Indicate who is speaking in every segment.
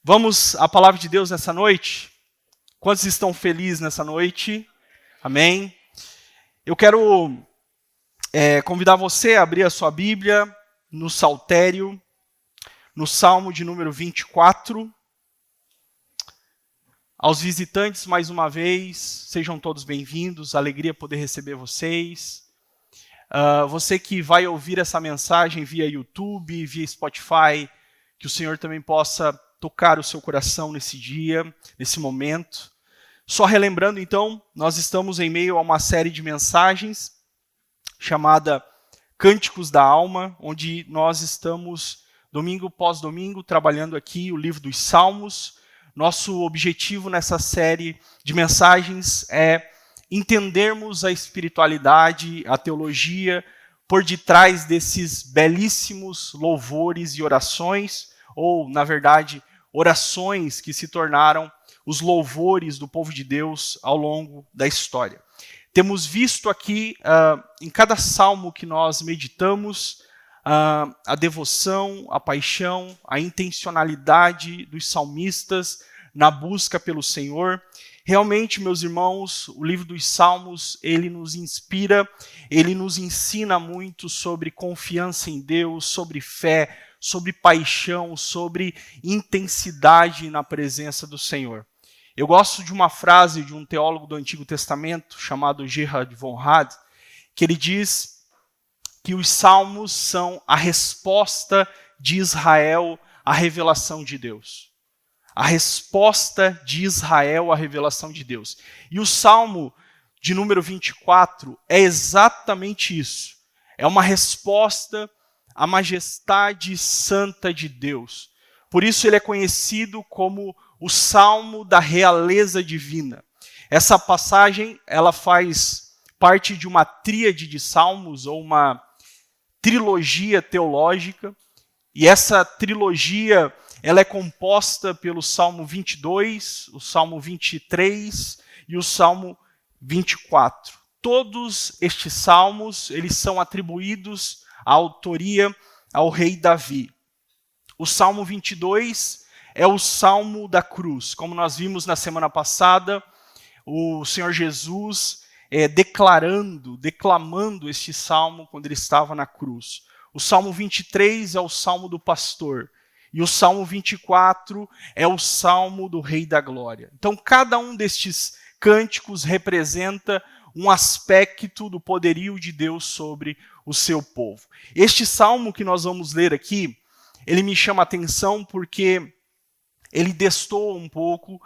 Speaker 1: Vamos à palavra de Deus nessa noite? Quantos estão felizes nessa noite? Amém? Eu quero convidar você a abrir a sua Bíblia no Saltério, no Salmo de número 24. Aos visitantes, mais uma vez, sejam todos bem-vindos, alegria poder receber vocês. Você que vai ouvir essa mensagem via YouTube, via Spotify, que o Senhor também possa tocar o seu coração nesse dia, nesse momento. Só relembrando, então, nós estamos em meio a uma série de mensagens chamada Cânticos da Alma, onde nós estamos, domingo pós domingo, trabalhando aqui o livro dos Salmos. Nosso objetivo nessa série de mensagens é entendermos a espiritualidade, a teologia, por detrás desses belíssimos louvores e orações, ou, na verdade, orações que se tornaram os louvores do povo de Deus ao longo da história. Temos visto aqui, em cada salmo que nós meditamos, a devoção, a paixão, a intencionalidade dos salmistas na busca pelo Senhor. Realmente, meus irmãos, o livro dos Salmos, ele nos inspira, ele nos ensina muito sobre confiança em Deus, sobre fé, sobre paixão, sobre intensidade na presença do Senhor. Eu gosto de uma frase de um teólogo do Antigo Testamento, chamado Gerhard von Rad, que ele diz que os Salmos são a resposta de Israel à revelação de Deus. A resposta de Israel à revelação de Deus. E o Salmo de número 24 é exatamente isso. É uma resposta à majestade santa de Deus. Por isso ele é conhecido como o Salmo da realeza divina. Essa passagem, ela faz parte de uma tríade de salmos, ou uma trilogia teológica. E essa trilogia, ela é composta pelo Salmo 22, o Salmo 23 e o Salmo 24. Todos estes salmos, eles são atribuídos à autoria ao rei Davi. O Salmo 22 é o Salmo da cruz. Como nós vimos na semana passada, o Senhor Jesus declamando este salmo quando ele estava na cruz. O Salmo 23 é o Salmo do pastor. E o Salmo 24 é o Salmo do Rei da Glória. Então, cada um destes cânticos representa um aspecto do poderio de Deus sobre o seu povo. Este salmo que nós vamos ler aqui, ele me chama a atenção porque ele destoa um pouco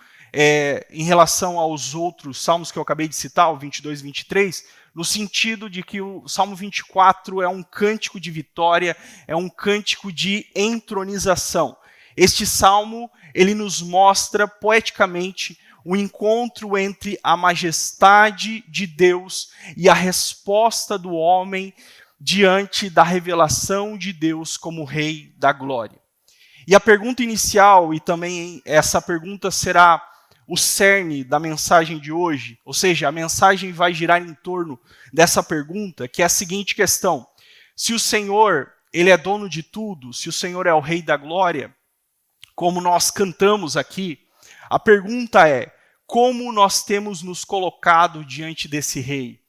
Speaker 1: em relação aos outros salmos que eu acabei de citar, o 22 e 23, no sentido de que o Salmo 24 é um cântico de vitória, é um cântico de entronização. Este salmo, ele nos mostra poeticamente o encontro entre a majestade de Deus e a resposta do homem diante da revelação de Deus como Rei da Glória. E a pergunta inicial, e também essa pergunta será o cerne da mensagem de hoje, ou seja, a mensagem vai girar em torno dessa pergunta, que é a seguinte questão: se o Senhor, ele é dono de tudo, se o Senhor é o Rei da Glória, como nós cantamos aqui, a pergunta é: como nós temos nos colocado diante desse Rei?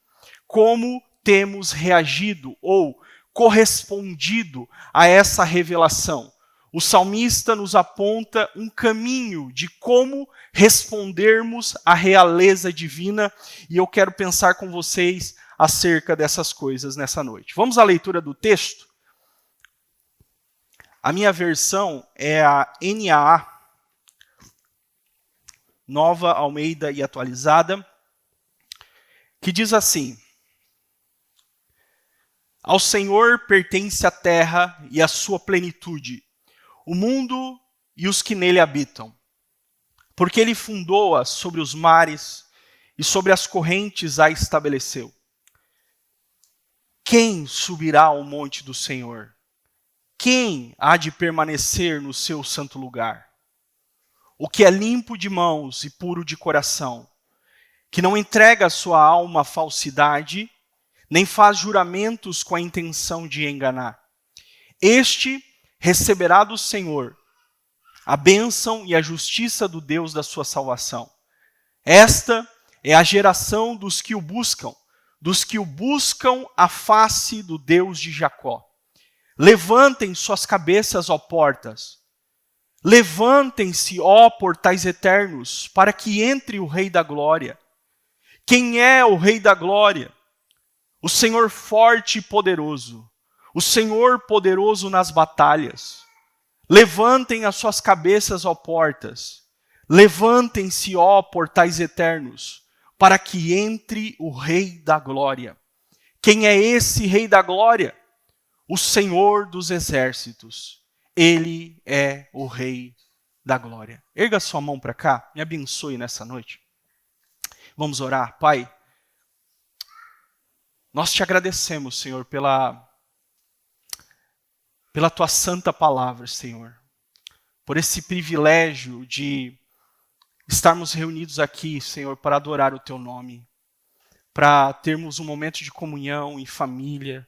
Speaker 1: Como temos reagido ou correspondido a essa revelação? O salmista nos aponta um caminho de como respondermos à realeza divina, e eu quero pensar com vocês acerca dessas coisas nessa noite. Vamos à leitura do texto? A minha versão é a NAA, Nova Almeida e Atualizada, que diz assim: Ao Senhor pertence a terra e a sua plenitude, o mundo e os que nele habitam. Porque ele fundou-a sobre os mares e sobre as correntes a estabeleceu. Quem subirá ao monte do Senhor? Quem há de permanecer no seu santo lugar? O que é limpo de mãos e puro de coração, que não entrega a sua alma à falsidade, nem faz juramentos com a intenção de enganar. Este receberá do Senhor a bênção e a justiça do Deus da sua salvação. Esta é a geração dos que o buscam a face do Deus de Jacó. Levantem suas cabeças, ó portas. Levantem-se, ó portais eternos, para que entre o Rei da Glória. Quem é o Rei da Glória? O Senhor forte e poderoso, o Senhor poderoso nas batalhas. Levantem as suas cabeças, ó portas. Levantem-se, ó portais eternos, para que entre o Rei da Glória. Quem é esse Rei da Glória? O Senhor dos exércitos. Ele é o Rei da Glória. Erga sua mão para cá, me abençoe nessa noite. Vamos orar. Pai, nós te agradecemos, Senhor, pela tua santa palavra, Senhor. Por esse privilégio de estarmos reunidos aqui, Senhor, para adorar o teu nome. Para termos um momento de comunhão em família.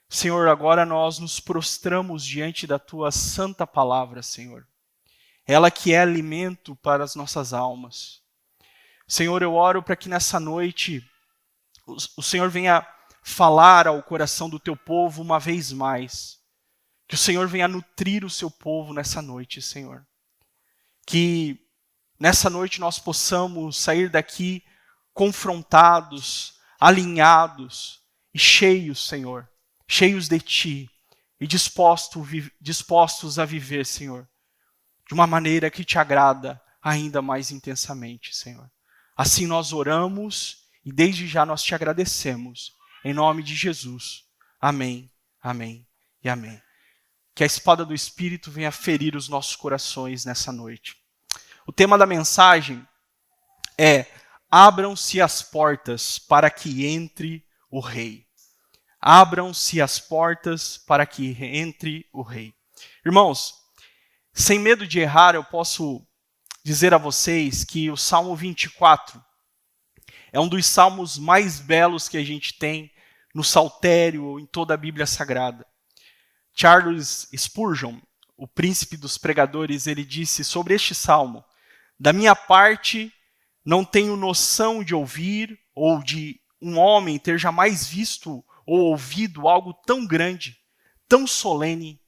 Speaker 1: Senhor, agora nós nos prostramos diante da tua santa palavra, Senhor. Ela que é alimento para as nossas almas. Senhor, eu oro para que nessa noite o Senhor venha falar ao coração do teu povo uma vez mais. Que o Senhor venha nutrir o seu povo nessa noite, Senhor. Que nessa noite nós possamos sair daqui confrontados, alinhados e cheios, Senhor. Cheios de Ti e dispostos a viver, Senhor, de uma maneira que Te agrada ainda mais intensamente, Senhor. Assim nós oramos e desde já nós Te agradecemos. Em nome de Jesus. Amém, amém e amém. Que a espada do Espírito venha ferir os nossos corações nessa noite. O tema da mensagem é: abram-se as portas para que entre o Rei. Abram-se as portas para que entre o Rei. Irmãos, sem medo de errar, eu posso dizer a vocês que o Salmo 24 é um dos salmos mais belos que a gente tem no saltério ou em toda a Bíblia Sagrada. Charles Spurgeon, o príncipe dos pregadores, ele disse sobre este salmo: da minha parte, não tenho noção de ouvir ou de um homem ter jamais visto ou ouvido algo tão grande, tão solene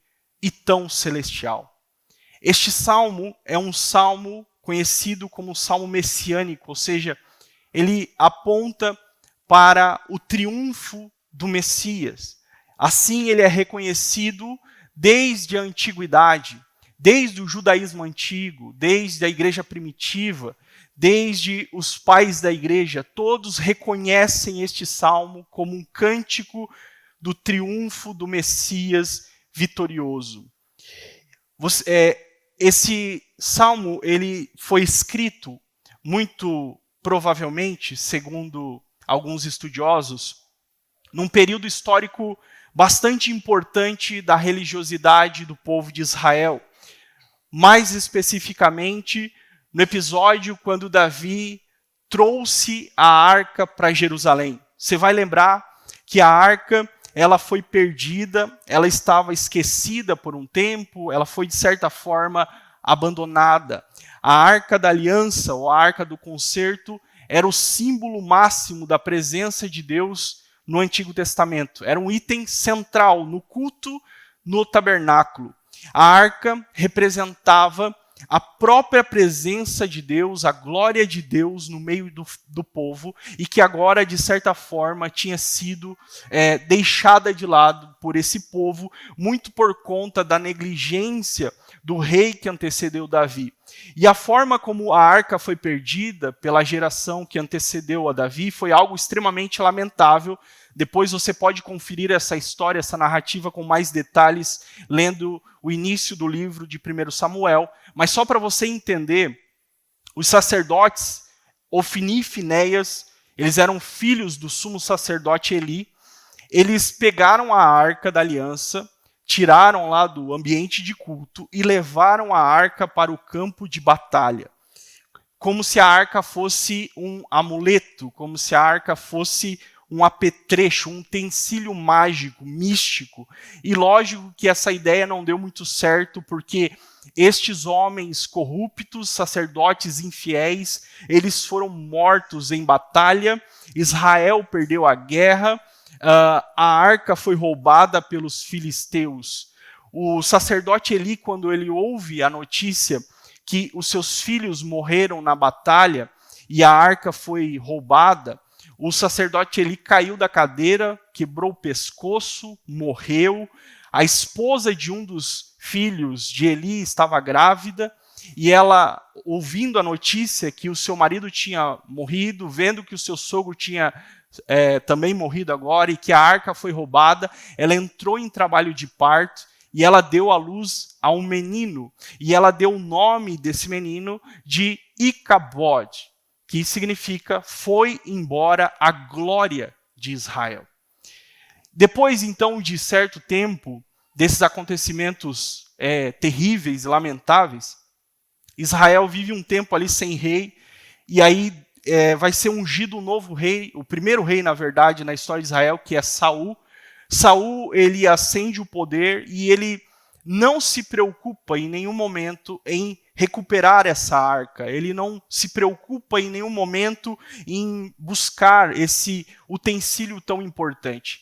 Speaker 1: e tão celestial. Este salmo é um salmo conhecido como salmo messiânico, ou seja, ele aponta para o triunfo do Messias. Assim ele é reconhecido desde a antiguidade, desde o judaísmo antigo, desde a igreja primitiva, desde os pais da igreja, todos reconhecem este salmo como um cântico do triunfo do Messias vitorioso. Esse salmo ele foi escrito, muito provavelmente, segundo alguns estudiosos, num período histórico bastante importante da religiosidade do povo de Israel. Mais especificamente, no episódio quando Davi trouxe a arca para Jerusalém. Você vai lembrar que a arca ela foi perdida, ela estava esquecida por um tempo, ela foi, de certa forma, abandonada. A arca da aliança, ou a arca do concerto, era o símbolo máximo da presença de Deus no Antigo Testamento. Era um item central no culto no tabernáculo. A arca representava a própria presença de Deus, a glória de Deus no meio do povo, e que agora, de certa forma, tinha sido deixada de lado por esse povo, muito por conta da negligência do rei que antecedeu Davi. E a forma como a arca foi perdida pela geração que antecedeu a Davi foi algo extremamente lamentável. Depois você pode conferir essa história, essa narrativa com mais detalhes, lendo o início do livro de 1 Samuel. Mas só para você entender, os sacerdotes, Ofni e Finéias, eles eram filhos do sumo sacerdote Eli. Eles pegaram a arca da aliança, tiraram lá do ambiente de culto e levaram a arca para o campo de batalha. Como se a arca fosse um amuleto, como se a arca fosse um apetrecho, um utensílio mágico, místico. E lógico que essa ideia não deu muito certo, porque estes homens corruptos, sacerdotes infiéis, eles foram mortos em batalha, Israel perdeu a guerra, a arca foi roubada pelos filisteus. O sacerdote Eli, quando ele ouve a notícia que os seus filhos morreram na batalha e a arca foi roubada, o sacerdote Eli caiu da cadeira, quebrou o pescoço, morreu. A esposa de um dos filhos de Eli estava grávida e ela, ouvindo a notícia que o seu marido tinha morrido, vendo que o seu sogro tinha também morrido agora e que a arca foi roubada, ela entrou em trabalho de parto e ela deu à luz a um menino. E ela deu o nome desse menino de Icabod, que significa foi embora a glória de Israel. Depois, então, de certo tempo, desses acontecimentos terríveis e lamentáveis, Israel vive um tempo ali sem rei, e aí vai ser ungido um novo rei, o primeiro rei, na verdade, na história de Israel, que é Saul. Saul, ele ascende o poder e ele não se preocupa em nenhum momento em recuperar essa arca. Ele não se preocupa em nenhum momento em buscar esse utensílio tão importante.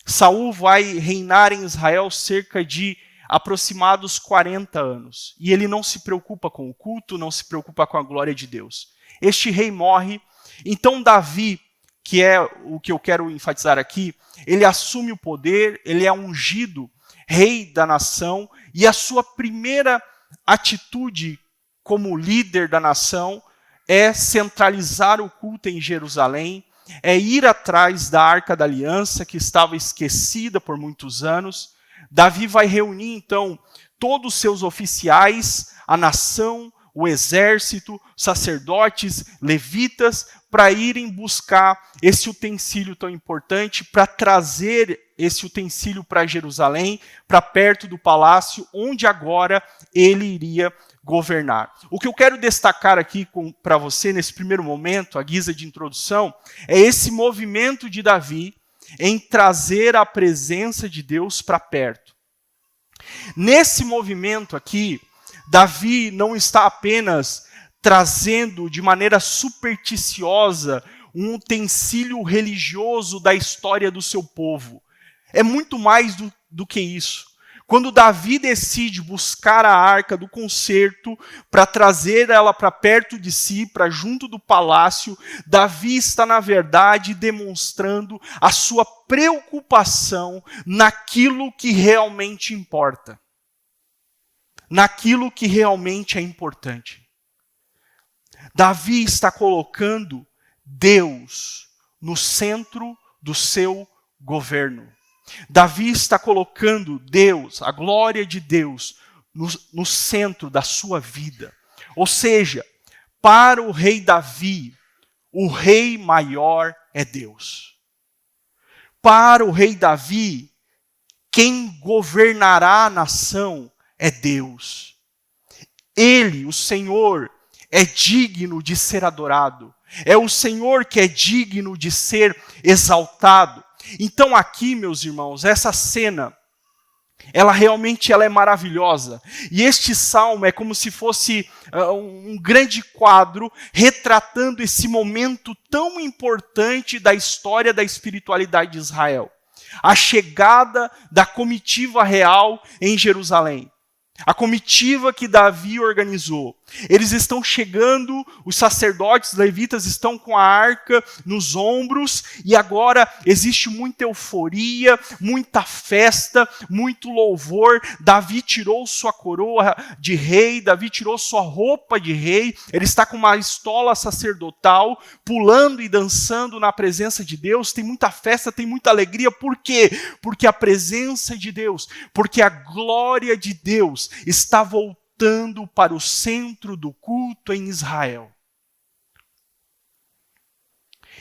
Speaker 1: Saul vai reinar em Israel cerca de aproximados 40 anos. E ele não se preocupa com o culto, não se preocupa com a glória de Deus. Este rei morre. Então Davi, que é o que eu quero enfatizar aqui, ele assume o poder, ele é ungido rei da nação, e a sua primeira atitude como líder da nação é centralizar o culto em Jerusalém, é ir atrás da Arca da Aliança, que estava esquecida por muitos anos. Davi vai reunir, então, todos os seus oficiais, a nação, o exército, sacerdotes, levitas, para irem buscar esse utensílio tão importante, para trazer esse utensílio para Jerusalém, para perto do palácio, onde agora ele iria governar. O que eu quero destacar aqui para você nesse primeiro momento, à guisa de introdução, é esse movimento de Davi em trazer a presença de Deus para perto. Nesse movimento aqui, Davi não está apenas trazendo de maneira supersticiosa um utensílio religioso da história do seu povo. É muito mais do que isso. Quando Davi decide buscar a arca do concerto para trazer ela para perto de si, para junto do palácio, Davi está, na verdade, demonstrando a sua preocupação naquilo que realmente importa. Naquilo que realmente é importante. Davi está colocando Deus no centro do seu governo. Davi está colocando Deus, a glória de Deus, no centro da sua vida. Ou seja, para o rei Davi, o rei maior é Deus. Para o rei Davi, quem governará a nação é Deus. Ele, o Senhor, é digno de ser adorado. É o Senhor que é digno de ser exaltado. Então aqui, meus irmãos, essa cena, ela realmente é maravilhosa. E este salmo é como se fosse um grande quadro retratando esse momento tão importante da história da espiritualidade de Israel. A chegada da comitiva real em Jerusalém. A comitiva que Davi organizou. Eles estão chegando, os sacerdotes, levitas estão com a arca nos ombros, e agora existe muita euforia, muita festa, muito louvor. Davi tirou sua coroa de rei, Davi tirou sua roupa de rei, ele está com uma estola sacerdotal, pulando e dançando na presença de Deus. Tem muita festa, tem muita alegria. Por quê? Porque a presença de Deus, porque a glória de Deus está voltando para o centro do culto em Israel.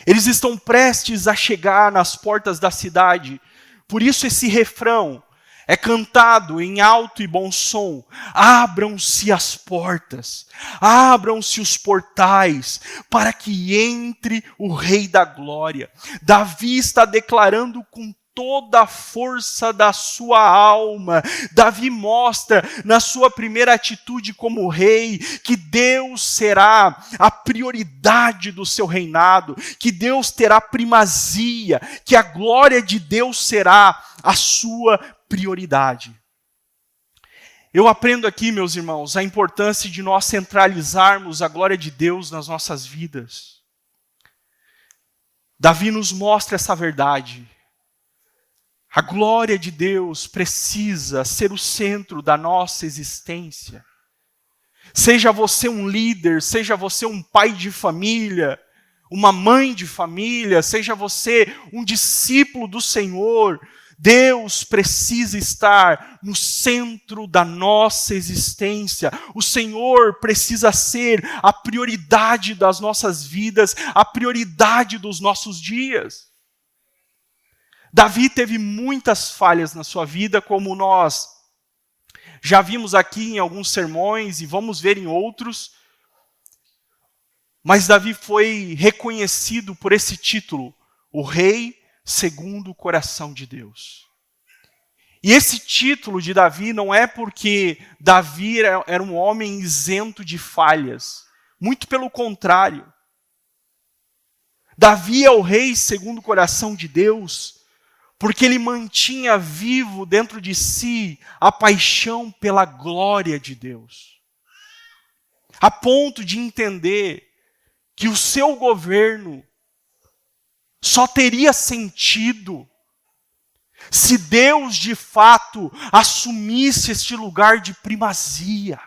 Speaker 1: Eles estão prestes a chegar nas portas da cidade. Por isso esse refrão é cantado em alto e bom som. Abram-se as portas, abram-se os portais, para que entre o Rei da Glória. Davi está declarando com toda a força da sua alma. Davi mostra na sua primeira atitude como rei que Deus será a prioridade do seu reinado, que Deus terá primazia, que a glória de Deus será a sua prioridade. Eu aprendo aqui, meus irmãos, a importância de nós centralizarmos a glória de Deus nas nossas vidas. Davi nos mostra essa verdade. A glória de Deus precisa ser o centro da nossa existência. Seja você um líder, seja você um pai de família, uma mãe de família, seja você um discípulo do Senhor, Deus precisa estar no centro da nossa existência. O Senhor precisa ser a prioridade das nossas vidas, a prioridade dos nossos dias. Davi teve muitas falhas na sua vida, como nós já vimos aqui em alguns sermões e vamos ver em outros. Mas Davi foi reconhecido por esse título, o rei segundo o coração de Deus. E esse título de Davi não é porque Davi era um homem isento de falhas. Muito pelo contrário. Davi é o rei segundo o coração de Deus, porque ele mantinha vivo dentro de si a paixão pela glória de Deus. A ponto de entender que o seu governo só teria sentido se Deus de fato assumisse este lugar de primazia.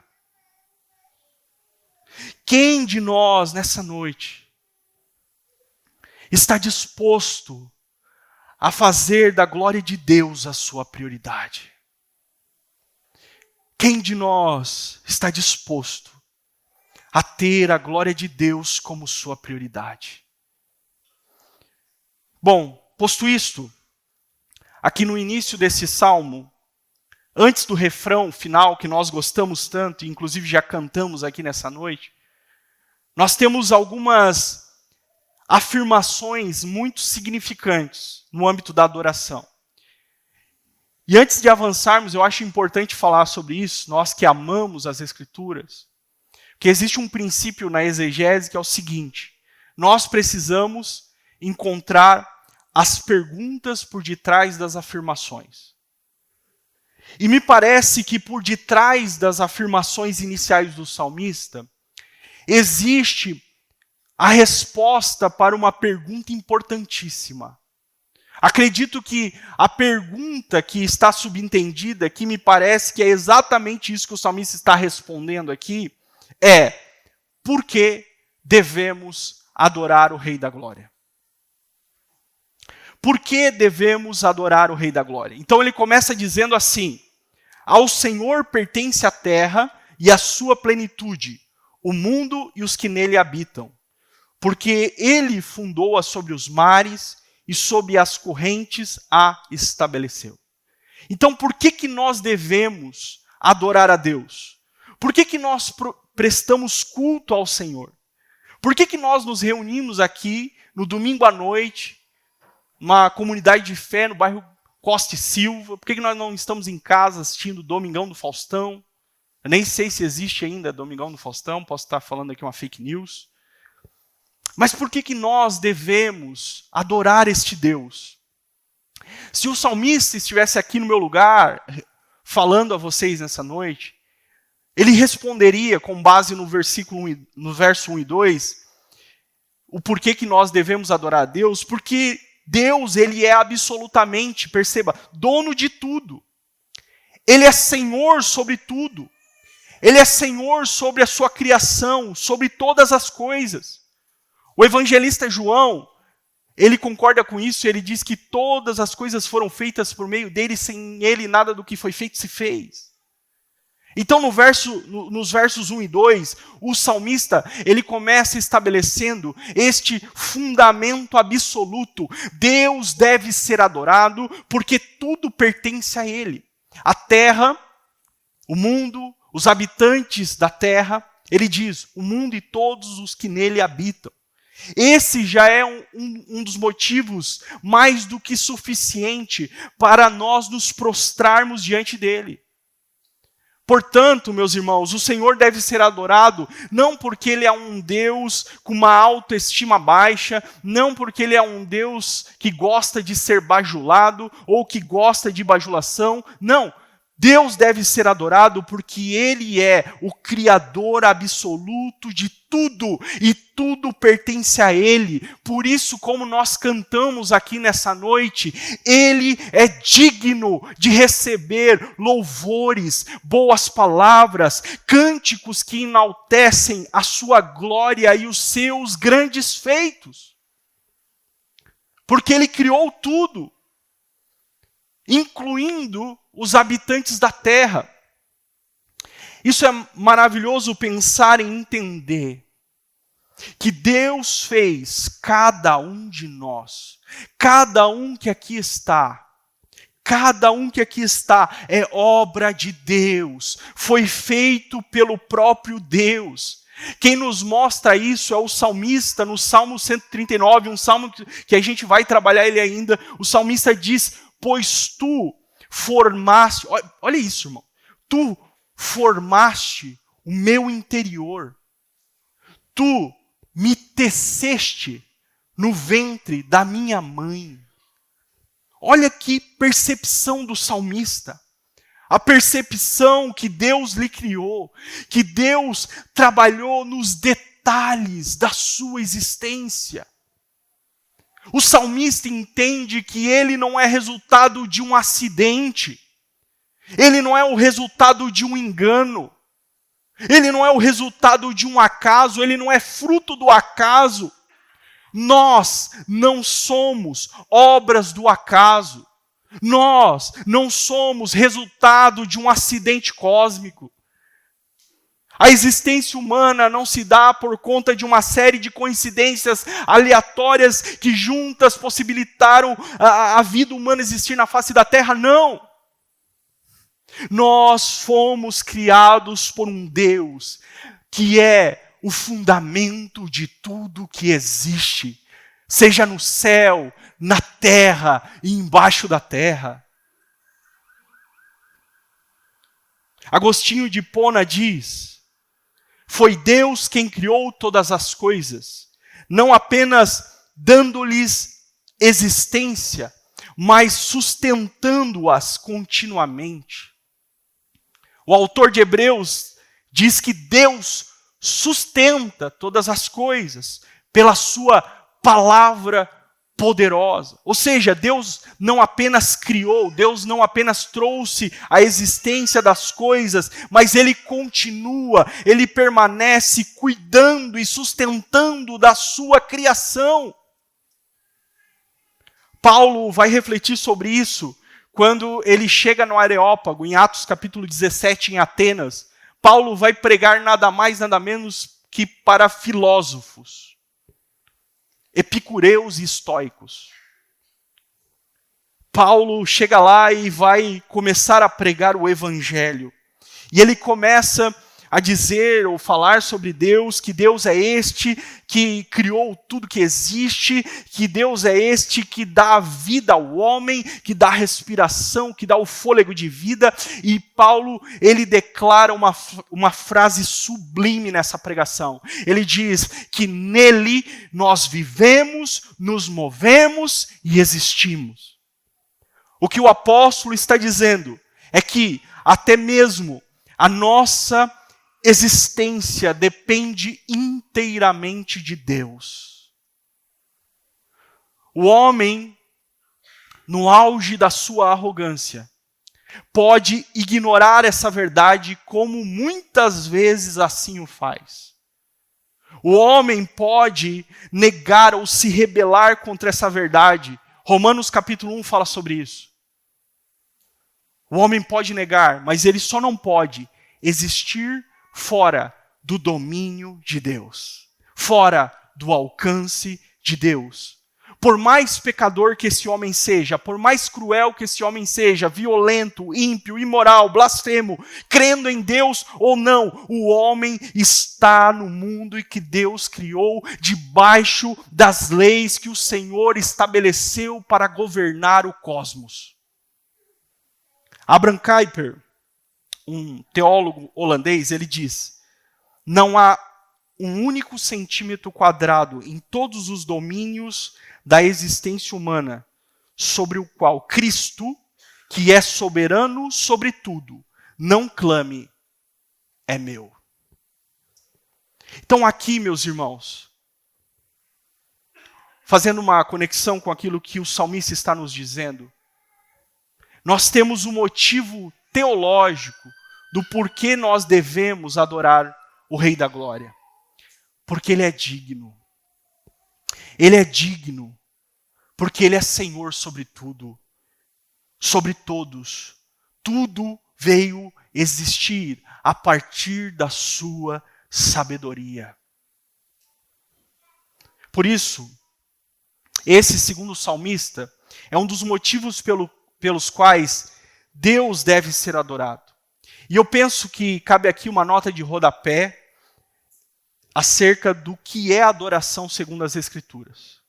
Speaker 1: Quem de nós nessa noite está disposto a fazer da glória de Deus a sua prioridade? Quem de nós está disposto a ter a glória de Deus como sua prioridade? Bom, posto isto, aqui no início desse salmo, antes do refrão final que nós gostamos tanto, e inclusive já cantamos aqui nessa noite, nós temos algumas afirmações muito significantes no âmbito da adoração. E antes de avançarmos, eu acho importante falar sobre isso, nós que amamos as Escrituras, que existe um princípio na exegese que é o seguinte: nós precisamos encontrar as perguntas por detrás das afirmações. E me parece que por detrás das afirmações iniciais do salmista, existe a resposta para uma pergunta importantíssima. Acredito que a pergunta que está subentendida, que me parece que é exatamente isso que o salmista está respondendo aqui, é: por que devemos adorar o Rei da Glória? Por que devemos adorar o Rei da Glória? Então ele começa dizendo assim: ao Senhor pertence a terra e a sua plenitude, o mundo e os que nele habitam. Porque ele fundou-a sobre os mares e sobre as correntes a estabeleceu. Então por que nós devemos adorar a Deus? Por que nós prestamos culto ao Senhor? Por que nós nos reunimos aqui no domingo à noite, uma comunidade de fé no bairro Costa e Silva? Por que nós não estamos em casa assistindo Domingão do Faustão? Eu nem sei se existe ainda Domingão do Faustão, posso estar falando aqui uma fake news. Mas por que nós devemos adorar este Deus? Se o salmista estivesse aqui no meu lugar, falando a vocês nessa noite, ele responderia com base no verso 1 e 2, o porquê que nós devemos adorar a Deus, porque Deus, ele é absolutamente, perceba, dono de tudo. Ele é Senhor sobre tudo. Ele é Senhor sobre a sua criação, sobre todas as coisas. O evangelista João, ele concorda com isso, ele diz que todas as coisas foram feitas por meio dele, sem ele nada do que foi feito se fez. Então nos versos 1 e 2, o salmista, ele começa estabelecendo este fundamento absoluto: Deus deve ser adorado porque tudo pertence a ele. A terra, o mundo, os habitantes da terra, ele diz, o mundo e todos os que nele habitam. Esse já é um dos motivos mais do que suficiente para nós nos prostrarmos diante dele. Portanto, meus irmãos, o Senhor deve ser adorado não porque Ele é um Deus com uma autoestima baixa, não porque Ele é um Deus que gosta de ser bajulado ou que gosta de bajulação, não. Deus deve ser adorado porque Ele é o Criador absoluto de tudo, e tudo pertence a Ele. Por isso, como nós cantamos aqui nessa noite, Ele é digno de receber louvores, boas palavras, cânticos que enaltecem a sua glória e os seus grandes feitos. Porque Ele criou tudo, incluindo os habitantes da terra. Isso é maravilhoso pensar e entender que Deus fez cada um de nós, cada um que aqui está é obra de Deus, foi feito pelo próprio Deus. Quem nos mostra isso é o salmista no Salmo 139, um salmo que a gente vai trabalhar ele ainda. O salmista diz: pois tu formaste, olha isso, irmão, tu formaste o meu interior, tu me teceste no ventre da minha mãe. Olha que percepção do salmista, a percepção que Deus lhe criou, que Deus trabalhou nos detalhes da sua existência. O salmista entende que ele não é resultado de um acidente, ele não é o resultado de um engano, ele não é o resultado de um acaso, ele não é fruto do acaso. Nós não somos obras do acaso, nós não somos resultado de um acidente cósmico. A existência humana não se dá por conta de uma série de coincidências aleatórias que juntas possibilitaram a vida humana existir na face da terra, não. Nós fomos criados por um Deus que é o fundamento de tudo que existe, seja no céu, na terra e embaixo da terra. Agostinho de Hipona diz: foi Deus quem criou todas as coisas, não apenas dando-lhes existência, mas sustentando-as continuamente. O autor de Hebreus diz que Deus sustenta todas as coisas pela sua palavra poderosa. Ou seja, Deus não apenas criou, Deus não apenas trouxe a existência das coisas, mas Ele continua, Ele permanece cuidando e sustentando da sua criação. Paulo vai refletir sobre isso quando ele chega no Areópago, em Atos capítulo 17, em Atenas. Paulo vai pregar nada mais, nada menos que para filósofos, epicureus e estoicos. Paulo chega lá e vai começar a pregar o evangelho. E ele começa a dizer ou falar sobre Deus, que Deus é este que criou tudo que existe, que Deus é este que dá vida ao homem, que dá respiração, que dá o fôlego de vida. E Paulo, ele declara uma frase sublime nessa pregação. Ele diz que nele nós vivemos, nos movemos e existimos. O que o apóstolo está dizendo é que até mesmo a nossa existência depende inteiramente de Deus. O homem, no auge da sua arrogância, pode ignorar essa verdade, como muitas vezes assim o faz. O homem pode negar ou se rebelar contra essa verdade. Romanos capítulo 1 fala sobre isso. O homem pode negar, mas ele só não pode existir fora do domínio de Deus, fora do alcance de Deus. Por mais pecador que esse homem seja, por mais cruel que esse homem seja, violento, ímpio, imoral, blasfemo, crendo em Deus ou não, o homem está no mundo e que Deus criou debaixo das leis que o Senhor estabeleceu para governar o cosmos. Abraham Kuyper, um teólogo holandês, ele diz: não há um único centímetro quadrado em todos os domínios da existência humana sobre o qual Cristo, que é soberano sobre tudo, não clame, é meu. Então aqui, meus irmãos, fazendo uma conexão com aquilo que o salmista está nos dizendo, nós temos um motivo teológico do porquê nós devemos adorar o Rei da Glória. Porque Ele é digno. Ele é digno porque Ele é Senhor sobre tudo, sobre todos. Tudo veio existir a partir da sua sabedoria. Por isso, esse, segundo o salmista, é um dos motivos pelos quais Deus deve ser adorado. E eu penso que cabe aqui uma nota de rodapé acerca do que é adoração segundo as Escrituras.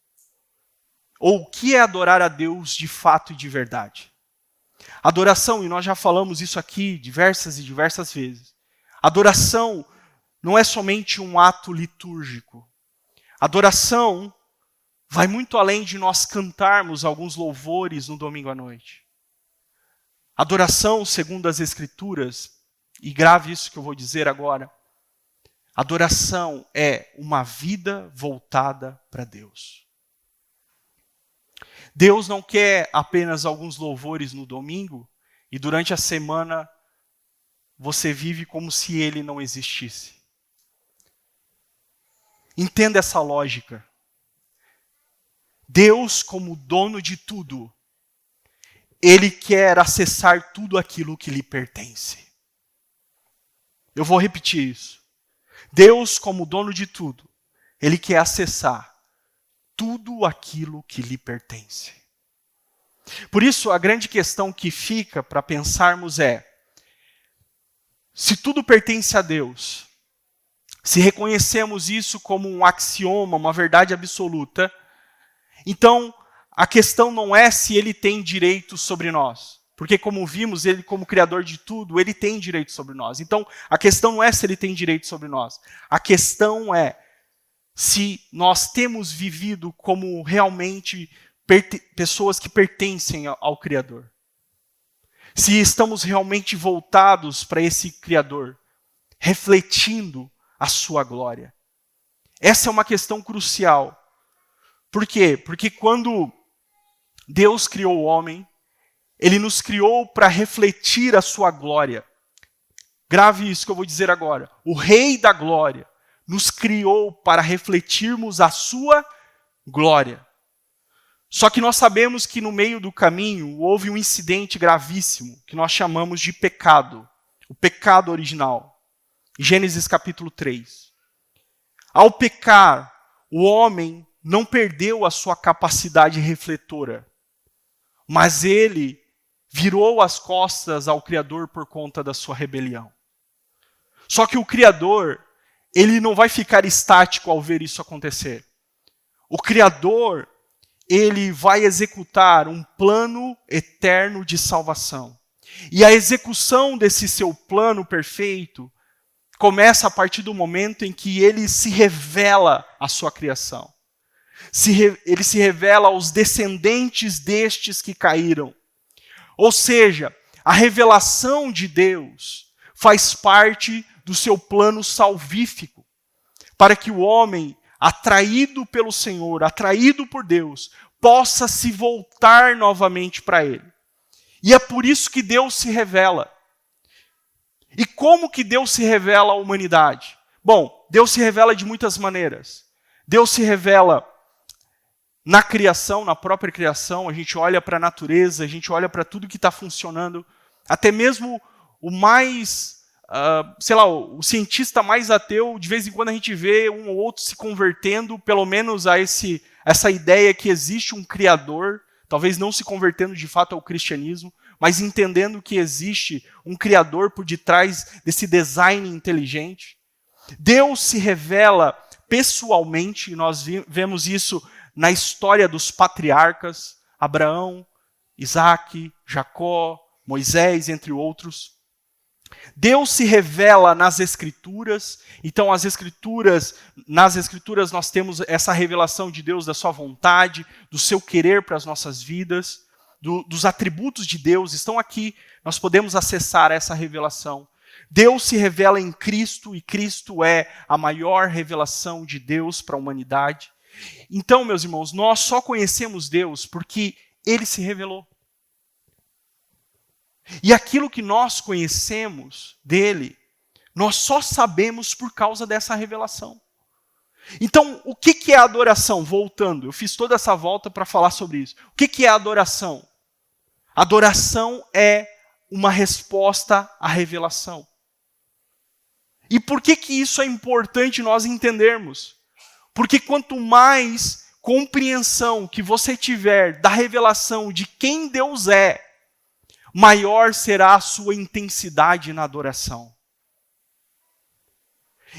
Speaker 1: Ou o que é adorar a Deus de fato e de verdade. Adoração, e nós já falamos isso aqui diversas e diversas vezes, adoração não é somente um ato litúrgico. Adoração vai muito além de nós cantarmos alguns louvores no domingo à noite. Adoração, segundo as Escrituras, e grave isso que eu vou dizer agora, adoração é uma vida voltada para Deus. Deus não quer apenas alguns louvores no domingo e durante a semana você vive como se Ele não existisse. Entenda essa lógica. Deus, como dono de tudo, Ele quer acessar tudo aquilo que lhe pertence. Eu vou repetir isso. Deus, como dono de tudo, Ele quer acessar tudo aquilo que lhe pertence. Por isso, a grande questão que fica para pensarmos é: se tudo pertence a Deus, se reconhecemos isso como um axioma, uma verdade absoluta, então a questão não é se Ele tem direito sobre nós. Porque, como vimos, Ele, como Criador de tudo, Ele tem direito sobre nós. Então, a questão não é se Ele tem direito sobre nós. A questão é se nós temos vivido como realmente pessoas que pertencem ao Criador. Se estamos realmente voltados para esse Criador, refletindo a sua glória. Essa é uma questão crucial. Por quê? Porque quando Deus criou o homem, Ele nos criou para refletir a sua glória. Grave isso que eu vou dizer agora. O Rei da Glória nos criou para refletirmos a sua glória. Só que nós sabemos que no meio do caminho houve um incidente gravíssimo que nós chamamos de pecado. O pecado original. Gênesis capítulo 3. Ao pecar, o homem não perdeu a sua capacidade refletora, mas ele virou as costas ao Criador por conta da sua rebelião. Só que o Criador, Ele não vai ficar estático ao ver isso acontecer. O Criador, Ele vai executar um plano eterno de salvação. E a execução desse seu plano perfeito começa a partir do momento em que Ele se revela à sua criação. Ele se revela aos descendentes destes que caíram. Ou seja, a revelação de Deus faz parte do seu plano salvífico, para que o homem, atraído pelo Senhor, atraído por Deus, possa se voltar novamente para Ele. E é por isso que Deus se revela. E como que Deus se revela à humanidade? Bom, Deus se revela de muitas maneiras. Deus se revela na criação, na própria criação. A gente olha para a natureza, a gente olha para tudo que está funcionando. Até mesmo o mais sei lá, o cientista mais ateu, de vez em quando a gente vê um ou outro se convertendo, pelo menos a essa ideia que existe um Criador, talvez não se convertendo de fato ao cristianismo, mas entendendo que existe um Criador por detrás desse design inteligente. Deus se revela pessoalmente, e nós vemos isso na história dos patriarcas, Abraão, Isaac, Jacó, Moisés, entre outros. Deus se revela nas Escrituras, então nas Escrituras nós temos essa revelação de Deus, da sua vontade, do seu querer para as nossas vidas, dos atributos de Deus estão aqui, nós podemos acessar essa revelação. Deus se revela em Cristo, e Cristo é a maior revelação de Deus para a humanidade. Então, meus irmãos, nós só conhecemos Deus porque Ele se revelou. E aquilo que nós conhecemos dele, nós só sabemos por causa dessa revelação. Então, o que é adoração? Voltando, eu fiz toda essa volta para falar sobre isso. O que é adoração? Adoração é uma resposta à revelação. E por que isso é importante nós entendermos? Porque quanto mais compreensão que você tiver da revelação de quem Deus é, maior será a sua intensidade na adoração.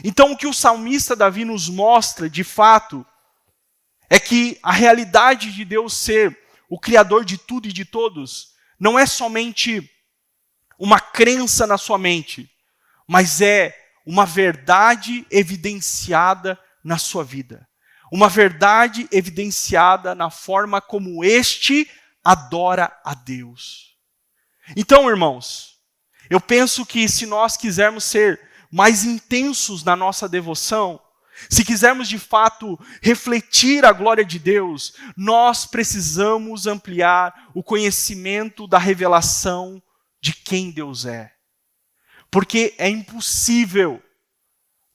Speaker 1: Então, o que o salmista Davi nos mostra, de fato, é que a realidade de Deus ser o Criador de tudo e de todos, não é somente uma crença na sua mente, mas é uma verdade evidenciada na sua vida. Uma verdade evidenciada na forma como este adora a Deus. Então, irmãos, eu penso que se nós quisermos ser mais intensos na nossa devoção, se quisermos de fato refletir a glória de Deus, nós precisamos ampliar o conhecimento da revelação de quem Deus é. Porque é impossível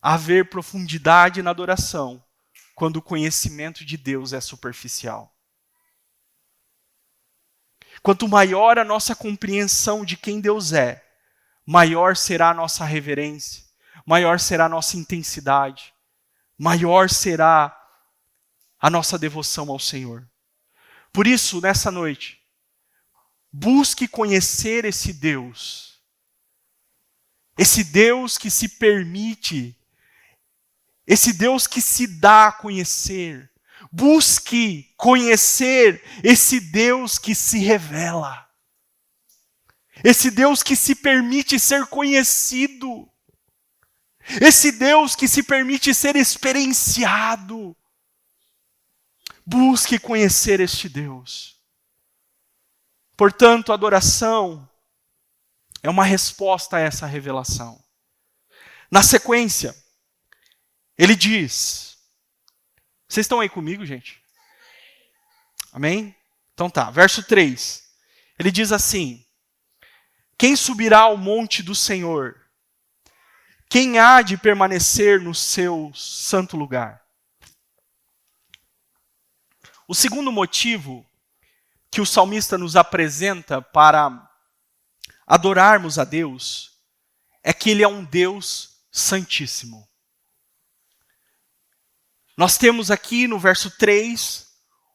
Speaker 1: haver profundidade na adoração quando o conhecimento de Deus é superficial. Quanto maior a nossa compreensão de quem Deus é, maior será a nossa reverência, maior será a nossa intensidade, maior será a nossa devoção ao Senhor. Por isso, nessa noite, busque conhecer esse Deus que se permite, esse Deus que se dá a conhecer. Busque conhecer esse Deus que se revela. Esse Deus que se permite ser conhecido. Esse Deus que se permite ser experienciado. Busque conhecer este Deus. Portanto, a adoração é uma resposta a essa revelação. Na sequência, ele diz... Vocês estão aí comigo, gente? Amém? Então tá, verso 3. Ele diz assim: quem subirá ao monte do Senhor? Quem há de permanecer no seu santo lugar? O segundo motivo que o salmista nos apresenta para adorarmos a Deus é que Ele é um Deus santíssimo. Nós temos aqui no verso 3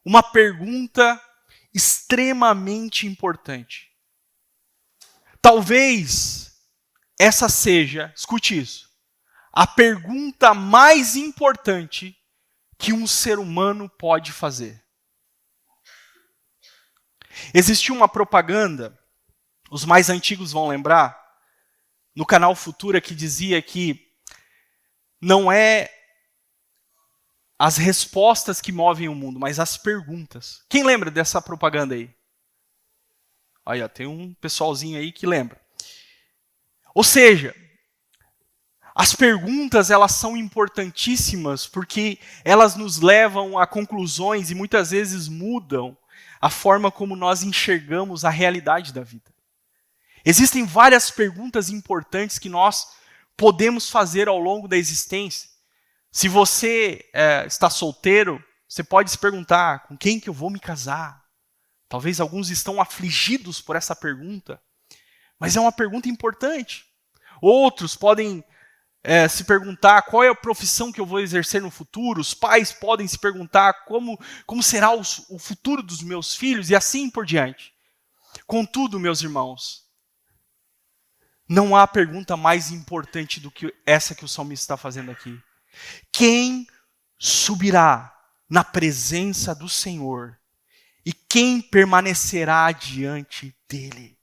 Speaker 1: uma pergunta extremamente importante. Talvez essa seja, escute isso, a pergunta mais importante que um ser humano pode fazer. Existiu uma propaganda, os mais antigos vão lembrar, no canal Futura, que dizia que não é as respostas que movem o mundo, mas as perguntas. Quem lembra dessa propaganda aí? Olha, tem um pessoalzinho aí que lembra. Ou seja, as perguntas, elas são importantíssimas porque elas nos levam a conclusões e muitas vezes mudam a forma como nós enxergamos a realidade da vida. Existem várias perguntas importantes que nós podemos fazer ao longo da existência. Se você está solteiro, você pode se perguntar, com quem que eu vou me casar? Talvez alguns estão afligidos por essa pergunta, mas é uma pergunta importante. Outros podem se perguntar qual é a profissão que eu vou exercer no futuro. Os pais podem se perguntar como será o futuro dos meus filhos e assim por diante. Contudo, meus irmãos, não há pergunta mais importante do que essa que o salmista está fazendo aqui. Quem subirá na presença do Senhor e quem permanecerá diante dele?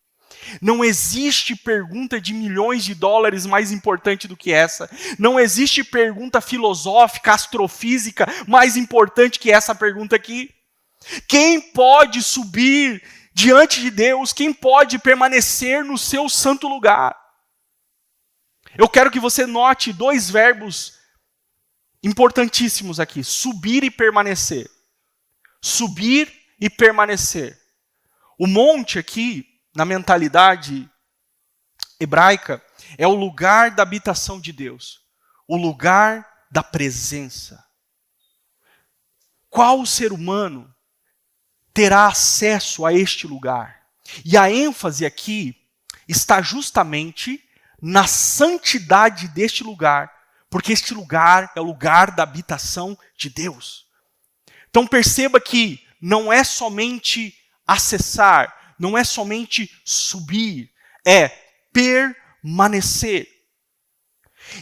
Speaker 1: Não existe pergunta de milhões de dólares mais importante do que essa. Não existe pergunta filosófica, astrofísica mais importante que essa pergunta aqui. Quem pode subir diante de Deus? Quem pode permanecer no seu santo lugar? Eu quero que você note 2 verbos importantíssimos aqui: subir e permanecer. Subir e permanecer. O monte aqui, na mentalidade hebraica, é o lugar da habitação de Deus, o lugar da presença. Qual ser humano terá acesso a este lugar? E a ênfase aqui está justamente na santidade deste lugar, porque este lugar é o lugar da habitação de Deus. Então perceba que não é somente acessar, não é somente subir, é permanecer.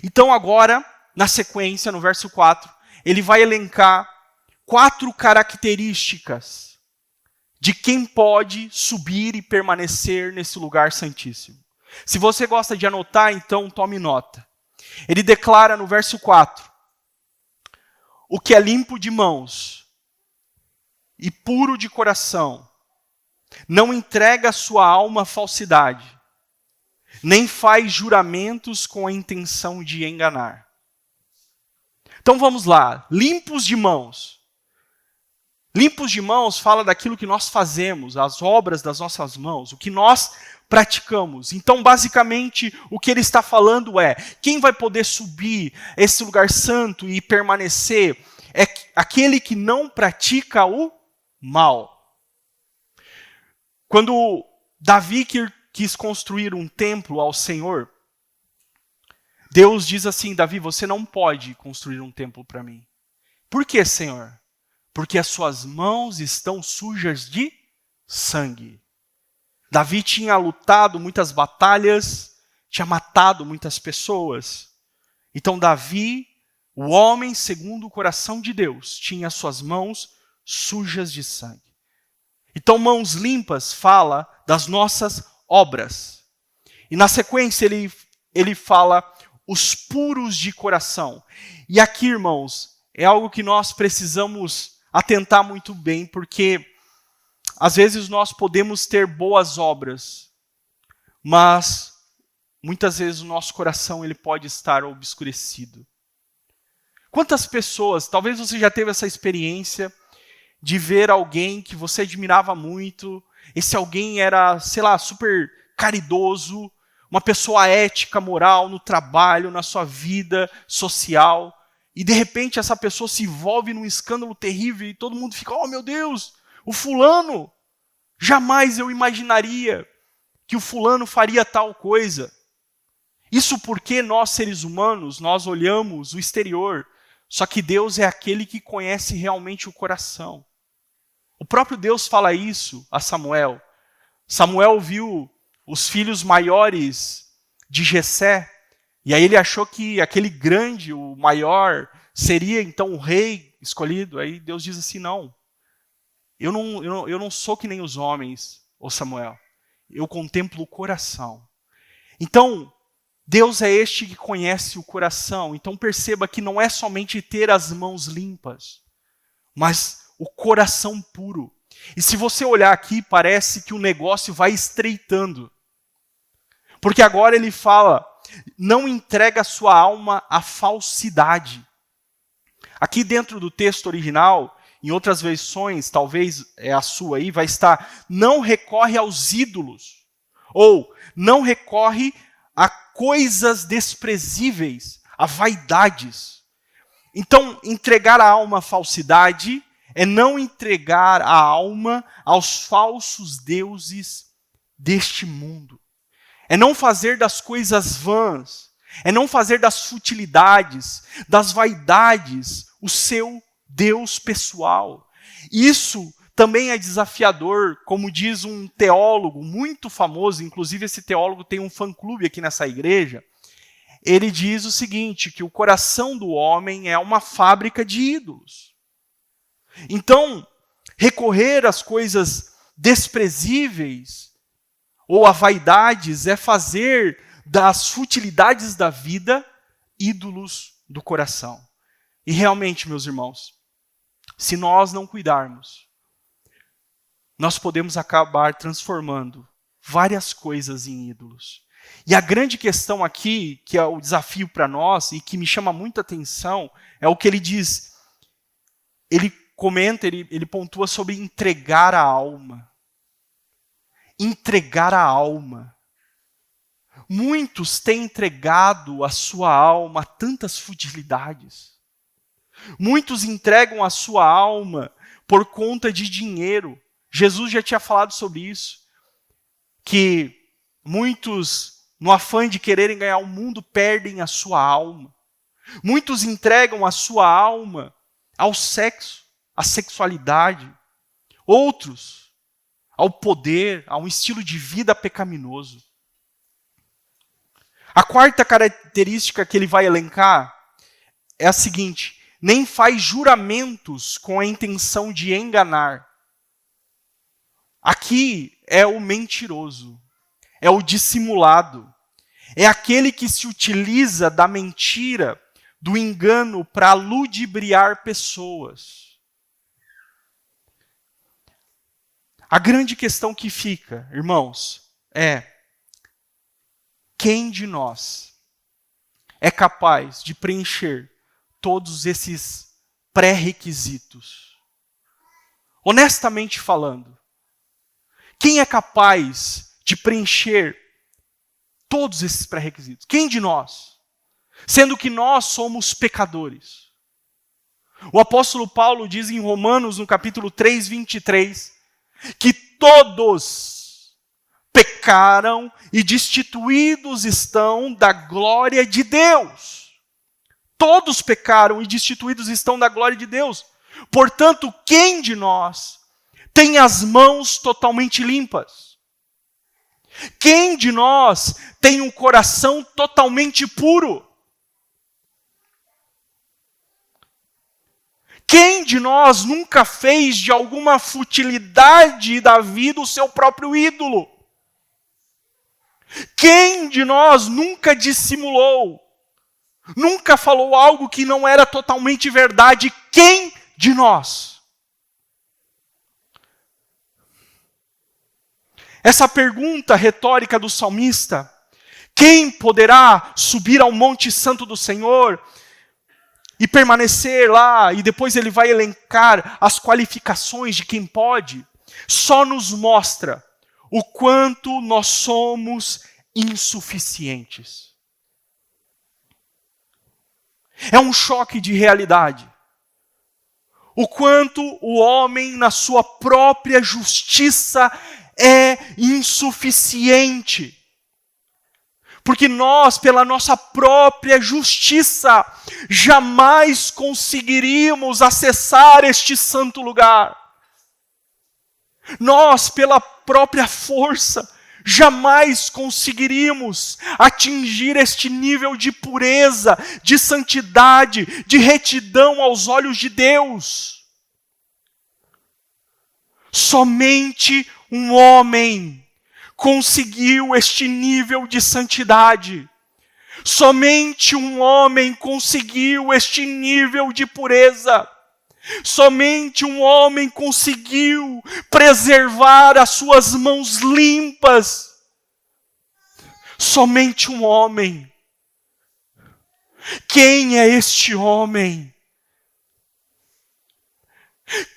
Speaker 1: Então agora, na sequência, no verso 4, ele vai elencar 4 características de quem pode subir e permanecer nesse lugar santíssimo. Se você gosta de anotar, então tome nota. Ele declara no verso 4, o que é limpo de mãos e puro de coração, não entrega a sua alma à falsidade, nem faz juramentos com a intenção de enganar. Então vamos lá, limpos de mãos. Limpos de mãos fala daquilo que nós fazemos, as obras das nossas mãos, o que nós praticamos. Então, basicamente, o que ele está falando é, quem vai poder subir esse lugar santo e permanecer é aquele que não pratica o mal. Quando Davi quis construir um templo ao Senhor, Deus diz assim: Davi, você não pode construir um templo para mim. Por quê, Senhor? Porque as suas mãos estão sujas de sangue. Davi tinha lutado muitas batalhas, tinha matado muitas pessoas. Então Davi, o homem segundo o coração de Deus, tinha as suas mãos sujas de sangue. Então, mãos limpas fala das nossas obras. E na sequência ele fala os puros de coração. E aqui, irmãos, é algo que nós precisamos atentar muito bem, porque às vezes nós podemos ter boas obras, mas muitas vezes o nosso coração ele pode estar obscurecido. Quantas pessoas, talvez você já teve essa experiência de ver alguém que você admirava muito, esse alguém era, sei lá, super caridoso, uma pessoa ética, moral, no trabalho, na sua vida social, e de repente essa pessoa se envolve num escândalo terrível e todo mundo fica, oh meu Deus, o fulano, jamais eu imaginaria que o fulano faria tal coisa. Isso porque nós seres humanos, nós olhamos o exterior, só que Deus é aquele que conhece realmente o coração. O próprio Deus fala isso a Samuel. Samuel viu os filhos maiores de Jessé, e aí ele achou que aquele grande, o maior, seria então o rei escolhido. Aí Deus diz assim, não, eu não sou que nem os homens, ô Samuel, eu contemplo o coração. Então, Deus é este que conhece o coração. Então perceba que não é somente ter as mãos limpas, mas o coração puro. E se você olhar aqui, parece que o negócio vai estreitando. Porque agora ele fala, não entrega a sua alma à falsidade. Aqui dentro do texto original, em outras versões, talvez é a sua aí, vai estar, não recorre aos ídolos. Ou, não recorre a coisas desprezíveis, a vaidades. Então, entregar a alma à falsidade é não entregar a alma aos falsos deuses deste mundo. é não fazer das coisas vãs, é não fazer das futilidades, das vaidades, o seu Deus pessoal. Isso também é desafiador, como diz um teólogo muito famoso, inclusive esse teólogo tem um fã-clube aqui nessa igreja. Ele diz o seguinte, que o coração do homem é uma fábrica de ídolos. Então, recorrer às coisas desprezíveis ou a vaidades é fazer das futilidades da vida ídolos do coração. E realmente, meus irmãos, se nós não cuidarmos, nós podemos acabar transformando várias coisas em ídolos. E a grande questão aqui, que é o desafio para nós e que me chama muita atenção, é o que ele diz. Ele comenta, ele pontua sobre entregar a alma. Entregar a alma. Muitos têm entregado a sua alma a tantas futilidades. Muitos entregam a sua alma por conta de dinheiro. Jesus já tinha falado sobre isso. Que muitos, no afã de quererem ganhar o mundo, perdem a sua alma. Muitos entregam a sua alma ao sexo, à sexualidade. Outros, ao poder, a um estilo de vida pecaminoso. A quarta característica que ele vai elencar é a seguinte: nem faz juramentos com a intenção de enganar. Aqui é o mentiroso, é o dissimulado, é aquele que se utiliza da mentira, do engano para ludibriar pessoas. A grande questão que fica, irmãos, é: quem de nós é capaz de preencher todos esses pré-requisitos? Honestamente falando, quem é capaz de preencher todos esses pré-requisitos? Quem de nós? Sendo que nós somos pecadores. O apóstolo Paulo diz em Romanos, no capítulo 3, 23, que todos pecaram e destituídos estão da glória de Deus. Todos pecaram e destituídos estão da glória de Deus. Portanto, quem de nós tem as mãos totalmente limpas? Quem de nós tem um coração totalmente puro? Quem de nós nunca fez de alguma futilidade da vida o seu próprio ídolo? Quem de nós nunca dissimulou? Nunca falou algo que não era totalmente verdade? Quem de nós? Essa pergunta retórica do salmista, quem poderá subir ao monte santo do Senhor e permanecer lá, e depois ele vai elencar as qualificações de quem pode, só nos mostra o quanto nós somos insuficientes. É um choque de realidade. O quanto o homem, na sua própria justiça, é insuficiente. Porque nós, pela nossa própria justiça, jamais conseguiríamos acessar este santo lugar. Nós, pela própria força, jamais conseguiríamos atingir este nível de pureza, de santidade, de retidão aos olhos de Deus. Somente um homem conseguiu este nível de santidade. Somente um homem conseguiu este nível de pureza. Somente um homem conseguiu preservar as suas mãos limpas. Somente um homem. Quem é este homem?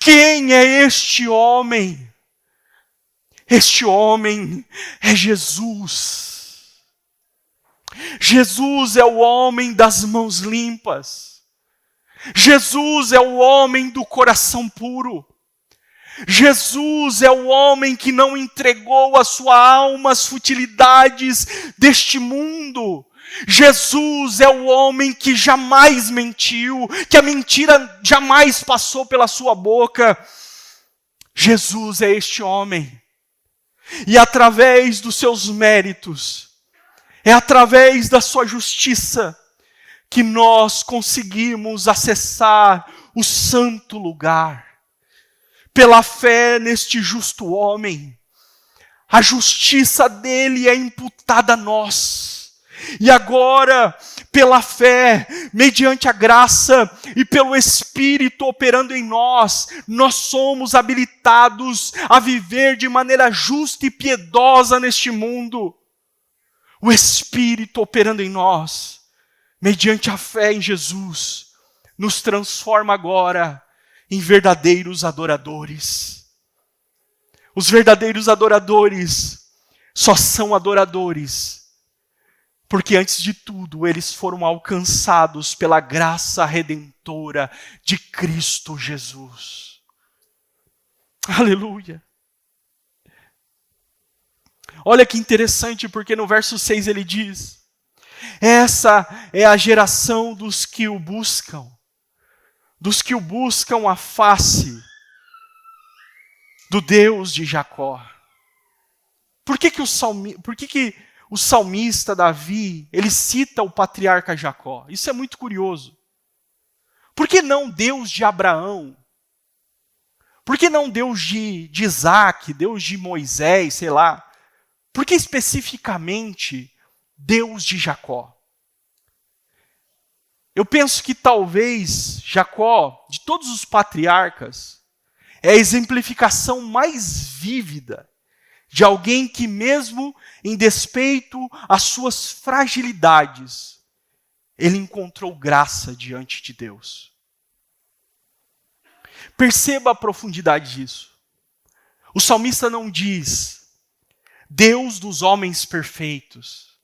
Speaker 1: Quem é este homem? Este homem é Jesus. Jesus é o homem das mãos limpas. Jesus é o homem do coração puro. Jesus é o homem que não entregou a sua alma às futilidades deste mundo. Jesus é o homem que jamais mentiu, que a mentira jamais passou pela sua boca. Jesus é este homem. E através dos seus méritos, é através da sua justiça, que nós conseguimos acessar o santo lugar. Pela fé neste justo homem, a justiça dele é imputada a nós. E agora, pela fé, mediante a graça e pelo Espírito operando em nós, nós somos habilitados a viver de maneira justa e piedosa neste mundo. O Espírito operando em nós, mediante a fé em Jesus, nos transforma agora em verdadeiros adoradores. Os verdadeiros adoradores só são adoradores porque, antes de tudo, eles foram alcançados pela graça redentora de Cristo Jesus. Aleluia! Olha que interessante, porque no verso 6 ele diz: essa é a geração dos que o buscam a face do Deus de Jacó. Por que o salmista Davi, ele cita o patriarca Jacó? Isso é muito curioso. Por que não Deus de Abraão? Por que não Deus de Isaac, Deus de Moisés, sei lá? Por que especificamente Deus de Jacó? Eu penso que talvez Jacó, de todos os patriarcas, é a exemplificação mais vívida de alguém que, mesmo em despeito às suas fragilidades, ele encontrou graça diante de Deus. Perceba a profundidade disso. O salmista não diz Deus dos homens perfeitos.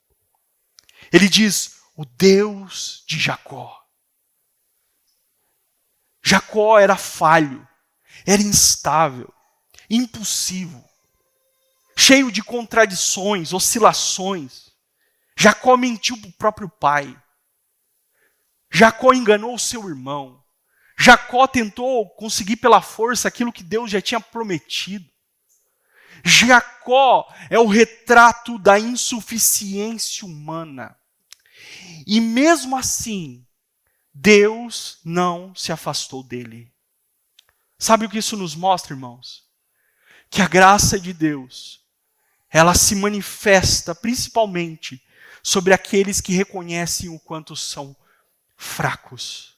Speaker 1: Ele diz o Deus de Jacó. Jacó era falho, era instável, impulsivo, cheio de contradições, oscilações. Jacó mentiu para o próprio pai. Jacó enganou o seu irmão. Jacó tentou conseguir pela força aquilo que Deus já tinha prometido. Jacó é o retrato da insuficiência humana. E mesmo assim, Deus não se afastou dele. Sabe o que isso nos mostra, irmãos? Que a graça de Deus, ela se manifesta principalmente sobre aqueles que reconhecem o quanto são fracos.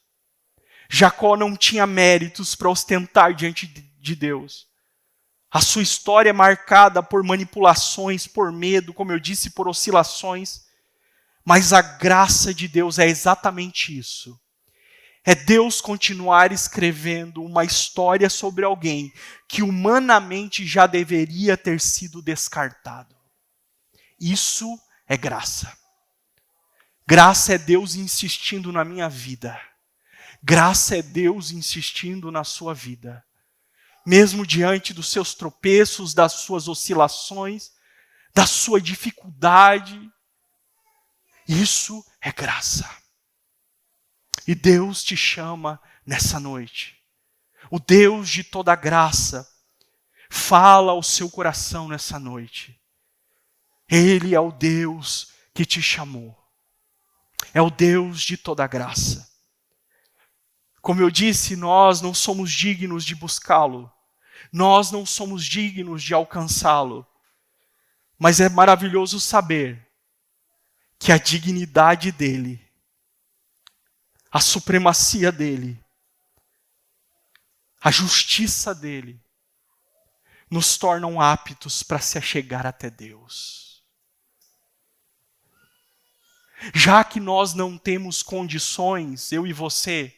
Speaker 1: Jacó não tinha méritos para ostentar diante de Deus. A sua história é marcada por manipulações, por medo, como eu disse, por oscilações. Mas a graça de Deus é exatamente isso. É Deus continuar escrevendo uma história sobre alguém que humanamente já deveria ter sido descartado. Isso é graça. Graça é Deus insistindo na minha vida. Graça é Deus insistindo na sua vida. Mesmo diante dos seus tropeços, das suas oscilações, da sua dificuldade. Isso é graça. E Deus te chama nessa noite. O Deus de toda graça fala ao seu coração nessa noite. Ele é o Deus que te chamou. É o Deus de toda graça. Como eu disse, nós não somos dignos de buscá-lo. Nós não somos dignos de alcançá-lo. Mas é maravilhoso saber que a dignidade dele, a supremacia dele, a justiça dele, nos tornam aptos para se achegar até Deus. Já que nós não temos condições, eu e você,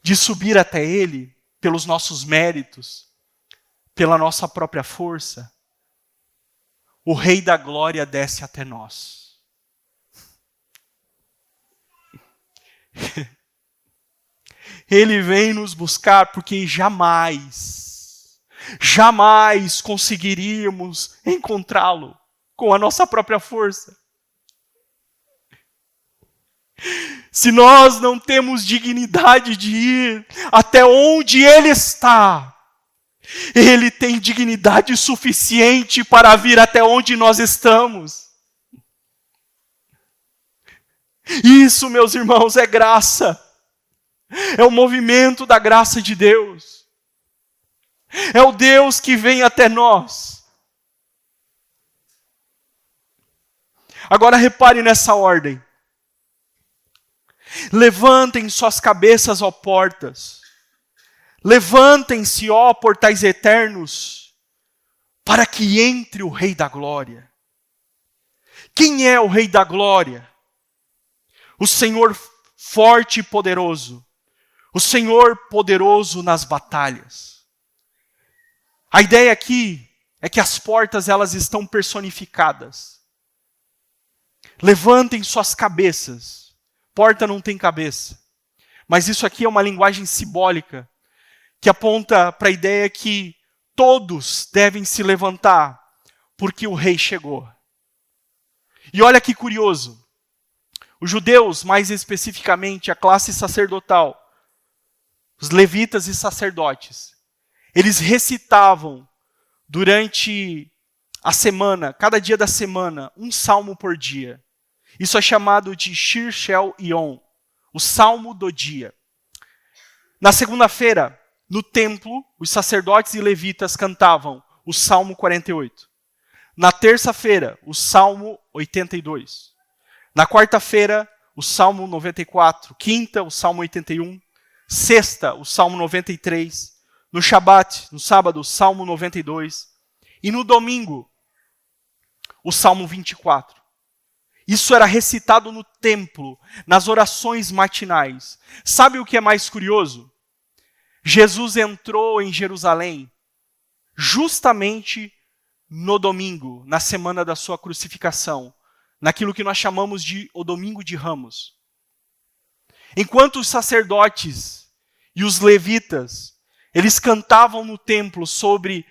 Speaker 1: de subir até ele pelos nossos méritos, pela nossa própria força, o Rei da Glória desce até nós. Ele vem nos buscar porque jamais Jamais conseguiríamos encontrá-lo com a nossa própria força. Se nós não temos dignidade de ir até onde Ele está, Ele tem dignidade suficiente para vir até onde nós estamos. Isso, meus irmãos, é graça. É o movimento da graça de Deus. É o Deus que vem até nós. Agora repare nessa ordem. Levantem suas cabeças, ó portas. Levantem-se, ó portais eternos, para que entre o Rei da Glória. Quem é o Rei da Glória? O Senhor forte e poderoso. O Senhor poderoso nas batalhas. A ideia aqui é que as portas elas estão personificadas. Levantem suas cabeças. Porta não tem cabeça. Mas isso aqui é uma linguagem simbólica que aponta para a ideia que todos devem se levantar porque o rei chegou. E olha que curioso. Os judeus, mais especificamente a classe sacerdotal, os levitas e sacerdotes, eles recitavam durante a semana, cada dia da semana, um salmo por dia. Isso é chamado de Shir Shel Yom, o salmo do dia. Na segunda-feira, no templo, os sacerdotes e levitas cantavam o salmo 48. Na terça-feira, o salmo 82. Na quarta-feira, o salmo 94. Quinta, o salmo 81. Sexta, o salmo 93. No Shabat, no sábado, o salmo 92. E no domingo, o salmo 24. Isso era recitado no templo, nas orações matinais. Sabe o que é mais curioso? Jesus entrou em Jerusalém justamente no domingo, na semana da sua crucificação, naquilo que nós chamamos de o Domingo de Ramos. Enquanto os sacerdotes e os levitas, eles cantavam no templo sobre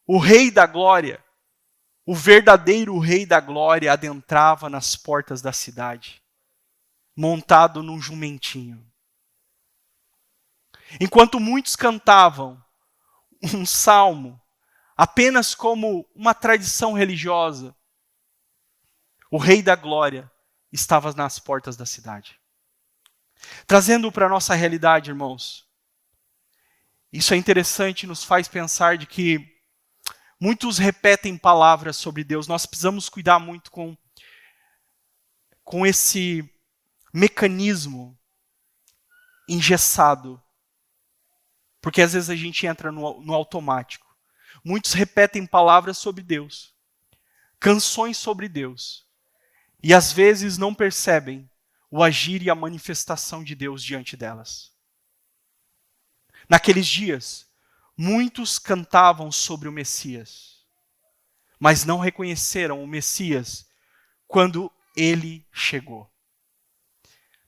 Speaker 1: o Rei da Glória, o verdadeiro Rei da Glória adentrava nas portas da cidade, montado num jumentinho. Enquanto muitos cantavam um salmo apenas como uma tradição religiosa, o Rei da Glória estava nas portas da cidade. Trazendo para a nossa realidade, irmãos, isso é interessante, nos faz pensar de que muitos repetem palavras sobre Deus. Nós precisamos cuidar muito com esse mecanismo engessado. Porque às vezes a gente entra no automático. Muitos repetem palavras sobre Deus. Canções sobre Deus. E às vezes não percebem o agir e a manifestação de Deus diante delas. Naqueles dias, muitos cantavam sobre o Messias, mas não reconheceram o Messias quando ele chegou.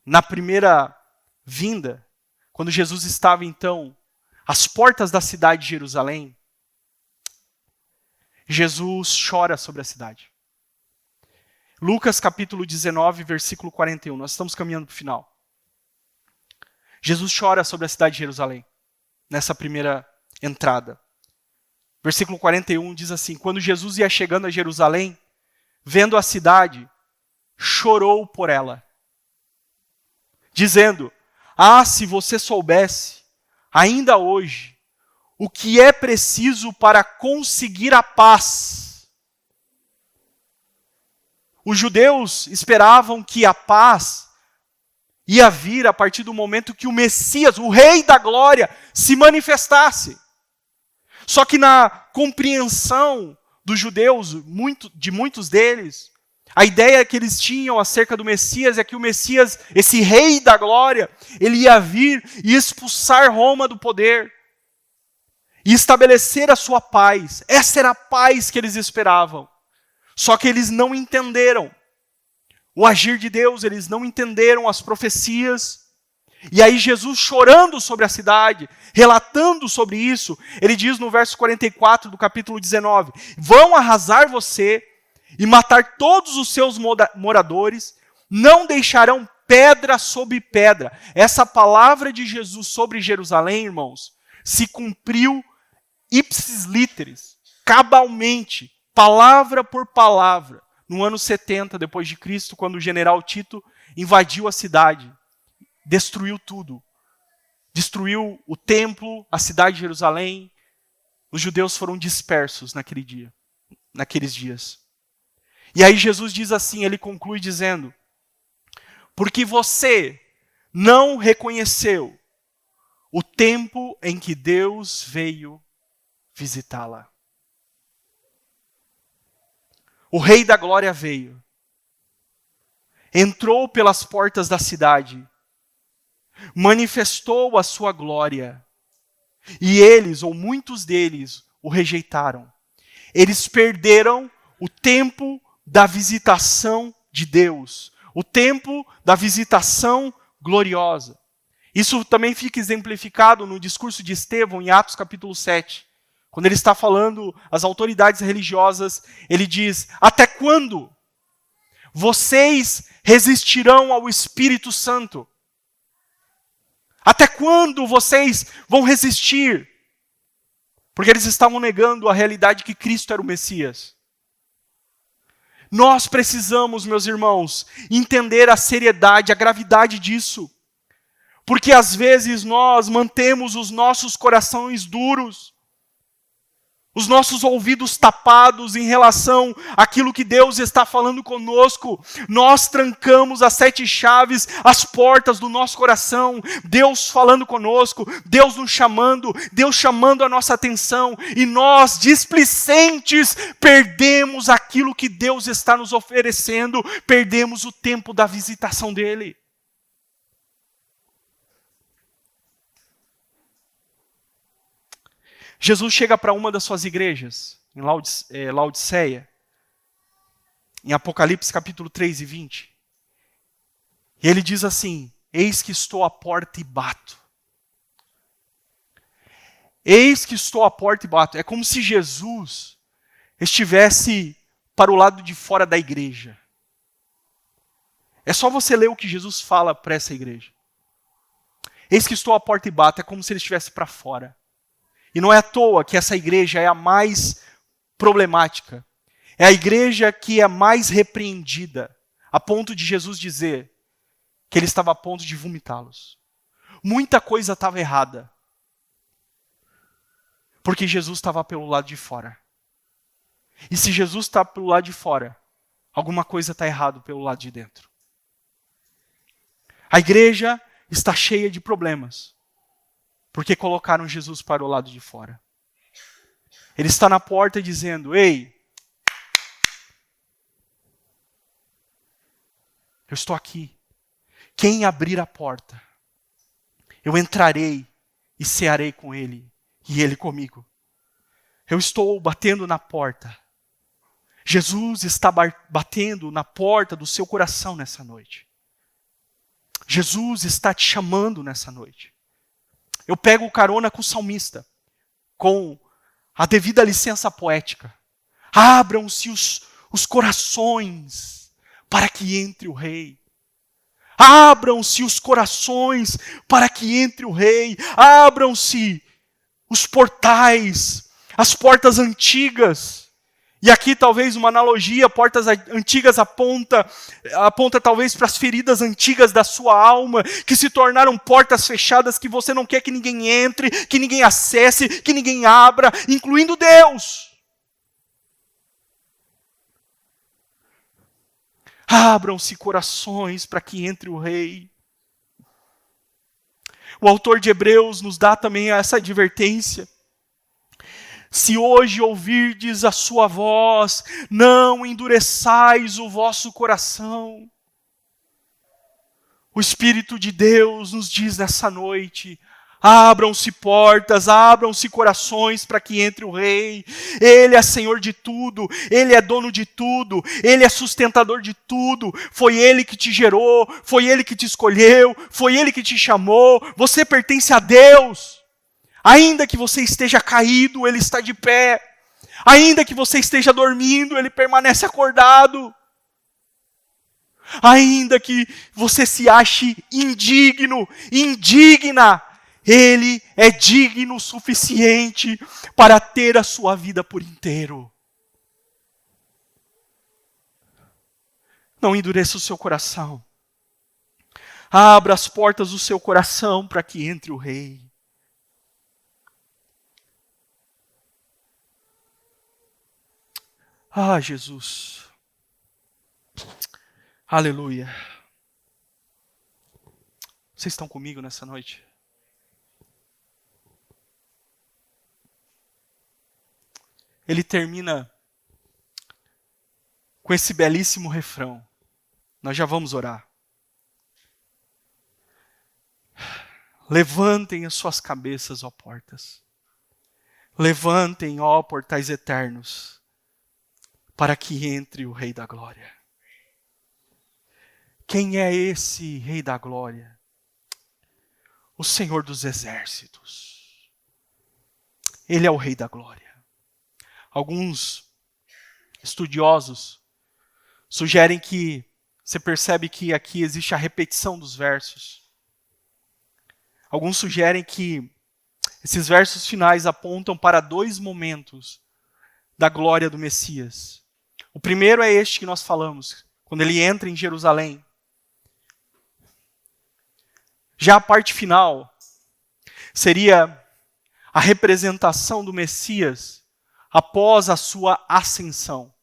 Speaker 1: Na primeira vinda, quando Jesus estava então às portas da cidade de Jerusalém, Jesus chora sobre a cidade. Lucas capítulo 19, versículo 41. Nós estamos caminhando para o final. Jesus chora sobre a cidade de Jerusalém, nessa primeira entrada. Versículo 41 diz assim: quando Jesus ia chegando a Jerusalém, vendo a cidade, chorou por ela, dizendo: ah, se você soubesse, ainda hoje, o que é preciso para conseguir a paz. Os judeus esperavam que a paz ia vir a partir do momento que o Messias, o Rei da Glória, se manifestasse. Só que na compreensão dos judeus, de muitos deles, a ideia que eles tinham acerca do Messias é que o Messias, esse Rei da Glória, ele ia vir e expulsar Roma do poder e estabelecer a sua paz. Essa era a paz que eles esperavam. Só que eles não entenderam o agir de Deus, eles não entenderam as profecias, E aí Jesus, chorando sobre a cidade, relatando sobre isso, ele diz no verso 44 do capítulo 19, vão arrasar você e matar todos os seus moradores, não deixarão pedra sobre pedra. Essa palavra de Jesus sobre Jerusalém, irmãos, se cumpriu ipsis literis, cabalmente, palavra por palavra, no ano 70 depois de Cristo, quando o general Tito invadiu a cidade. Destruiu tudo. Destruiu o templo, a cidade de Jerusalém. Os judeus foram dispersos naqueles dias. E aí Jesus diz assim, ele conclui dizendo, porque você não reconheceu o tempo em que Deus veio visitá-la. O Rei da Glória veio. Entrou pelas portas da cidade. Manifestou a sua glória, e eles, ou muitos deles, o rejeitaram. Eles perderam o tempo da visitação de Deus, o tempo da visitação gloriosa. Isso também fica exemplificado no discurso de Estevão, em Atos capítulo 7. Quando ele está falando às autoridades religiosas, ele diz, até quando vocês resistirão ao Espírito Santo? Até quando vocês vão resistir? Porque eles estavam negando a realidade que Cristo era o Messias. Nós precisamos, meus irmãos, entender a seriedade, a gravidade disso. Porque às vezes nós mantemos os nossos corações duros, os nossos ouvidos tapados em relação àquilo que Deus está falando conosco. Nós trancamos as 7 chaves, as portas do nosso coração. Deus falando conosco, Deus nos chamando, Deus chamando a nossa atenção. E nós, displicentes, perdemos aquilo que Deus está nos oferecendo. Perdemos o tempo da visitação dEle. Jesus chega para uma das suas igrejas, em Laodiceia, em Apocalipse capítulo 3 e 20. E ele diz assim, eis que estou à porta e bato. Eis que estou à porta e bato. É como se Jesus estivesse para o lado de fora da igreja. É só você ler o que Jesus fala para essa igreja. Eis que estou à porta e bato, é como se ele estivesse para fora. E não é à toa que essa igreja é a mais problemática. É a igreja que é mais repreendida, a ponto de Jesus dizer que ele estava a ponto de vomitá-los. Muita coisa estava errada. Porque Jesus estava pelo lado de fora. E se Jesus está pelo lado de fora, alguma coisa está errada pelo lado de dentro. A igreja está cheia de problemas. Porque colocaram Jesus para o lado de fora. Ele está na porta dizendo, ei, eu estou aqui. Quem abrir a porta, eu entrarei e cearei com ele, e ele comigo. Eu estou batendo na porta. Jesus está batendo na porta do seu coração nessa noite. Jesus está te chamando nessa noite. Eu pego carona com o salmista, com a devida licença poética. Abram-se os corações para que entre o rei. Abram-se os corações para que entre o rei. Abram-se os portais, as portas antigas. E aqui talvez uma analogia, portas antigas aponta talvez para as feridas antigas da sua alma, que se tornaram portas fechadas que você não quer que ninguém entre, que ninguém acesse, que ninguém abra, incluindo Deus. Abram-se corações para que entre o rei. O autor de Hebreus nos dá também essa advertência. Se hoje ouvirdes a sua voz, não endureçais o vosso coração. O Espírito de Deus nos diz nessa noite, Abram-se portas, abram-se corações para que entre o Rei. Ele é Senhor de tudo, Ele é dono de tudo, Ele é sustentador de tudo. Foi Ele que te gerou, foi Ele que te escolheu, foi Ele que te chamou. Você pertence a Deus. Ainda que você esteja caído, Ele está de pé. Ainda que você esteja dormindo, Ele permanece acordado. Ainda que você se ache indigno, indigna, Ele é digno o suficiente para ter a sua vida por inteiro. Não endureça o seu coração. Abra as portas do seu coração para que entre o Rei. Ah, Jesus. Aleluia. Vocês estão comigo nessa noite? Ele termina com esse belíssimo refrão. Nós já vamos orar. Levantem as suas cabeças, ó portas. Levantem, ó portais eternos, para que entre o Rei da Glória. Quem é esse Rei da Glória? O Senhor dos Exércitos. Ele é o Rei da Glória. Alguns estudiosos sugerem que você percebe que aqui existe a repetição dos versos. Alguns sugerem que esses versos finais apontam para dois momentos da glória do Messias. O primeiro é este que nós falamos, quando ele entra em Jerusalém. Já a parte final seria a representação do Messias após a sua ascensão.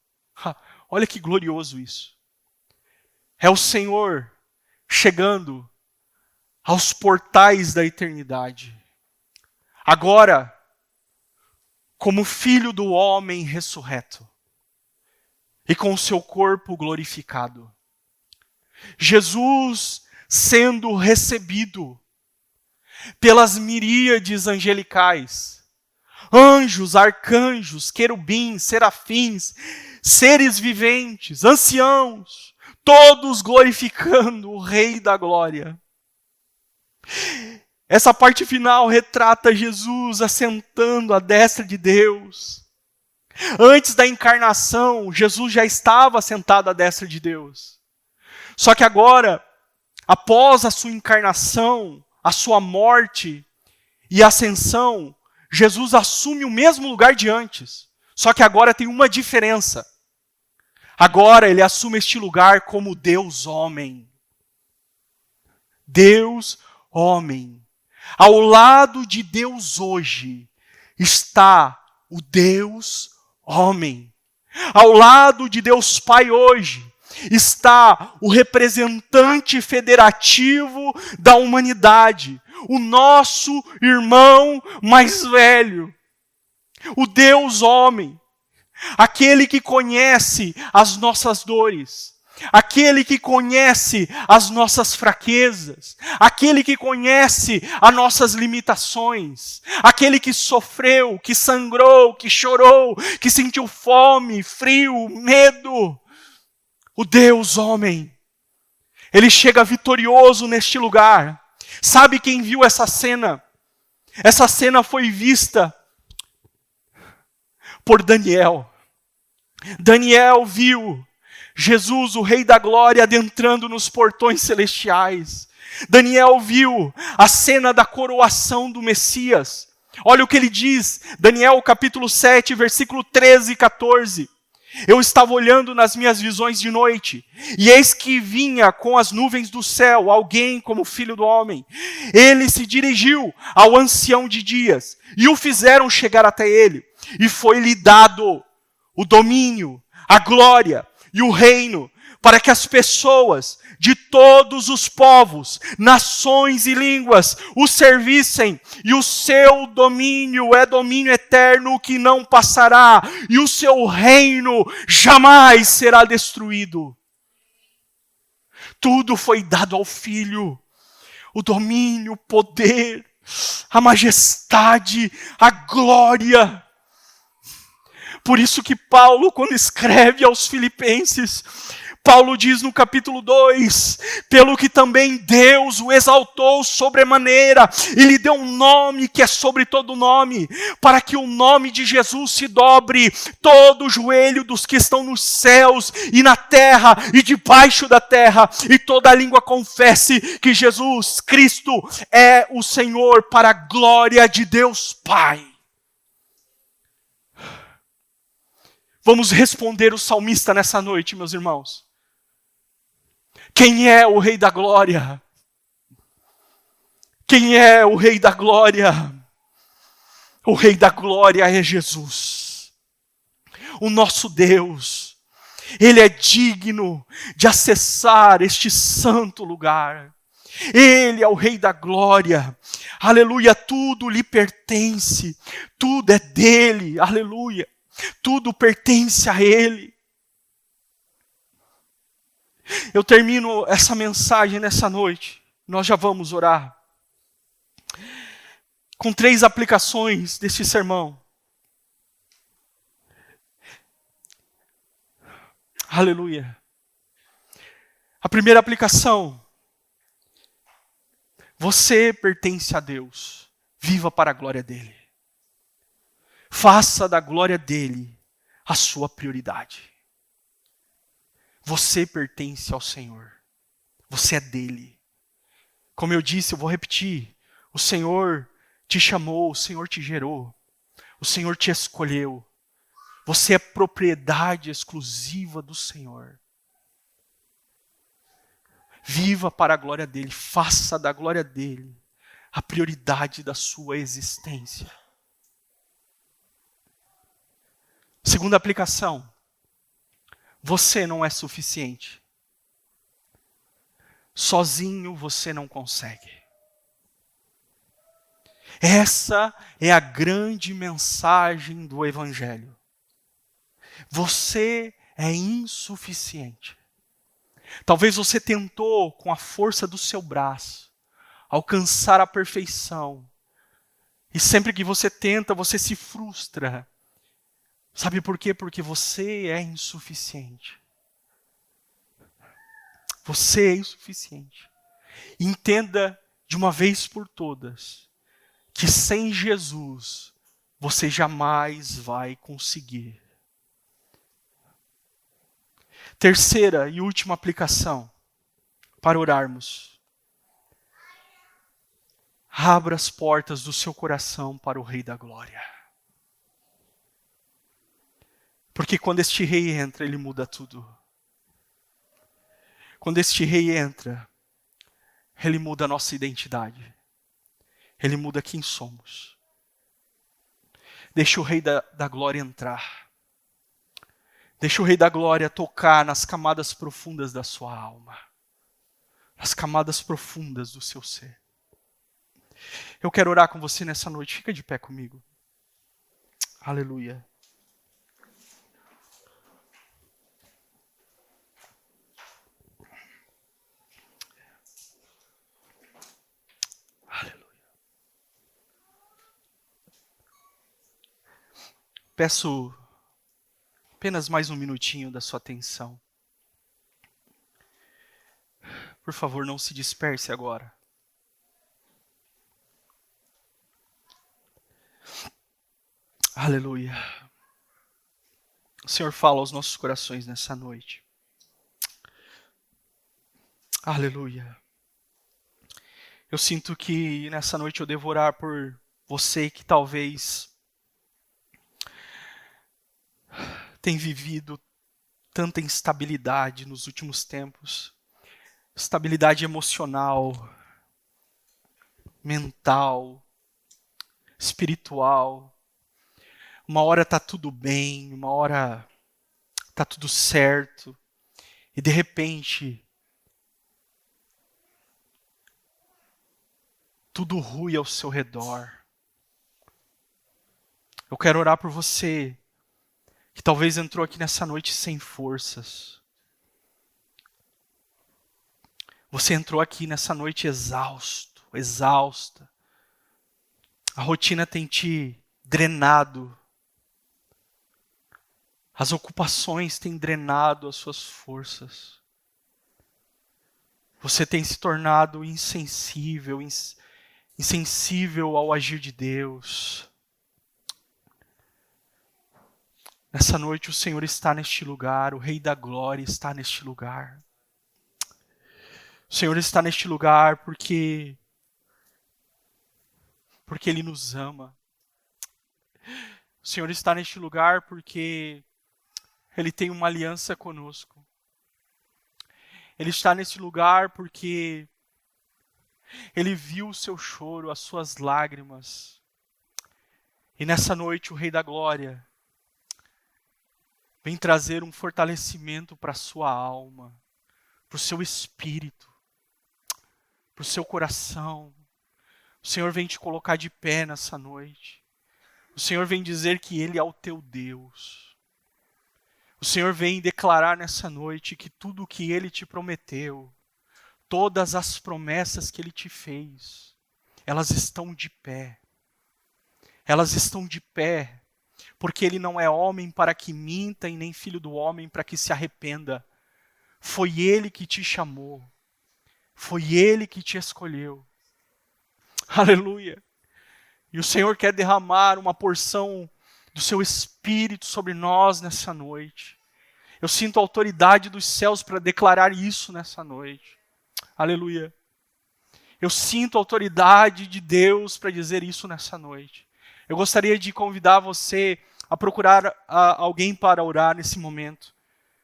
Speaker 1: Olha que glorioso isso. É o Senhor chegando aos portais da eternidade. Agora, como Filho do homem ressurreto e com o seu corpo glorificado. Jesus sendo recebido pelas miríades angelicais, anjos, arcanjos, querubins, serafins, seres viventes, anciãos, todos glorificando o Rei da Glória. Essa parte final retrata Jesus assentando à destra de Deus. Antes da encarnação, Jesus já estava sentado à destra de Deus. Só que agora, após a sua encarnação, a sua morte e ascensão, Jesus assume o mesmo lugar de antes. Só que agora tem uma diferença. Agora ele assume este lugar como Deus homem. Deus homem. Ao lado de Deus hoje está o Deus homem. Ao lado de Deus Pai hoje está o representante federativo da humanidade, o nosso irmão mais velho, o Deus homem, aquele que conhece as nossas dores, aquele que conhece as nossas fraquezas, aquele que conhece as nossas limitações, aquele que sofreu, que sangrou, que chorou, que sentiu fome, frio, medo. O Deus homem, ele chega vitorioso neste lugar. Sabe quem viu essa cena? Essa cena foi vista por Daniel. Daniel viu Jesus, o Rei da Glória, adentrando nos portões celestiais. Daniel viu a cena da coroação do Messias. Olha o que ele diz, Daniel capítulo 7, versículo 13 e 14. Eu estava olhando nas minhas visões de noite, e eis que vinha com as nuvens do céu alguém como filho do homem. Ele se dirigiu ao ancião de dias, e o fizeram chegar até ele. E foi-lhe dado o domínio, a glória e o reino, para que as pessoas de todos os povos, nações e línguas o servissem, e o seu domínio é domínio eterno que não passará, e o seu reino jamais será destruído. Tudo foi dado ao Filho, o domínio, o poder, a majestade, a glória. Por isso que Paulo, quando escreve aos Filipenses, Paulo diz no capítulo 2, pelo que também Deus o exaltou sobremaneira, e lhe deu um nome que é sobre todo nome, para que o nome de Jesus se dobre todo o joelho dos que estão nos céus e na terra e debaixo da terra, e toda a língua confesse que Jesus Cristo é o Senhor, para a glória de Deus Pai. Vamos responder o salmista nessa noite, meus irmãos. Quem é o Rei da Glória? Quem é o Rei da Glória? O Rei da Glória é Jesus, o nosso Deus. Ele é digno de acessar este santo lugar. Ele é o Rei da Glória. Aleluia, tudo lhe pertence. Tudo é dele. Aleluia. Tudo pertence a Ele. Eu termino essa mensagem nessa noite. Nós já vamos orar. Com 3 aplicações deste sermão. Aleluia. A primeira aplicação. Você pertence a Deus. Viva para a glória dEle. Faça da glória dEle a sua prioridade. Você pertence ao Senhor. Você é dele. Como eu disse, eu vou repetir. O Senhor te chamou, o Senhor te gerou. O Senhor te escolheu. Você é propriedade exclusiva do Senhor. Viva para a glória dele. Faça da glória dele a prioridade da sua existência. Segunda aplicação. Você não é suficiente. Sozinho você não consegue. Essa é a grande mensagem do Evangelho. Você é insuficiente. Talvez você tentou, com a força do seu braço, alcançar a perfeição. E sempre que você tenta, você se frustra. Sabe por quê? Porque você é insuficiente. Você é insuficiente. Entenda de uma vez por todas que sem Jesus você jamais vai conseguir. Terceira e última aplicação para orarmos. Abra as portas do seu coração para o Rei da Glória. Porque quando este Rei entra, Ele muda tudo. Quando este Rei entra, Ele muda a nossa identidade. Ele muda quem somos. Deixa o Rei da Glória entrar. Deixa o Rei da Glória tocar nas camadas profundas da sua alma. Nas camadas profundas do seu ser. Eu quero orar com você nessa noite. Fica de pé comigo. Aleluia. Peço apenas mais um minutinho da sua atenção. Por favor, não se disperse agora. Aleluia. O Senhor fala aos nossos corações nessa noite. Aleluia. Eu sinto que nessa noite eu devo orar por você que talvez tem vivido tanta instabilidade nos últimos tempos. Estabilidade emocional, mental, espiritual. Uma hora está tudo bem, uma hora está tudo certo. E de repente, tudo rui ao seu redor. Eu quero orar por você que talvez entrou aqui nessa noite sem forças. Você entrou aqui nessa noite exausto, exausta. A rotina tem te drenado. As ocupações têm drenado as suas forças. Você tem se tornado insensível ao agir de Deus. Nessa noite o Senhor está neste lugar, o Rei da Glória está neste lugar. O Senhor está neste lugar porque Ele nos ama. O Senhor está neste lugar porque Ele tem uma aliança conosco. Ele está neste lugar porque Ele viu o seu choro, as suas lágrimas. E nessa noite o Rei da Glória vem trazer um fortalecimento para a sua alma, para o seu espírito, para o seu coração. O Senhor vem te colocar de pé nessa noite. O Senhor vem dizer que Ele é o teu Deus. O Senhor vem declarar nessa noite que tudo o que Ele te prometeu, todas as promessas que Ele te fez, elas estão de pé. Elas estão de pé, porque Ele não é homem para que minta e nem filho do homem para que se arrependa. Foi Ele que te chamou. Foi Ele que te escolheu. Aleluia. E o Senhor quer derramar uma porção do seu Espírito sobre nós nessa noite. Eu sinto a autoridade dos céus para declarar isso nessa noite. Aleluia. Eu sinto a autoridade de Deus para dizer isso nessa noite. Eu gostaria de convidar você a procurar alguém para orar nesse momento.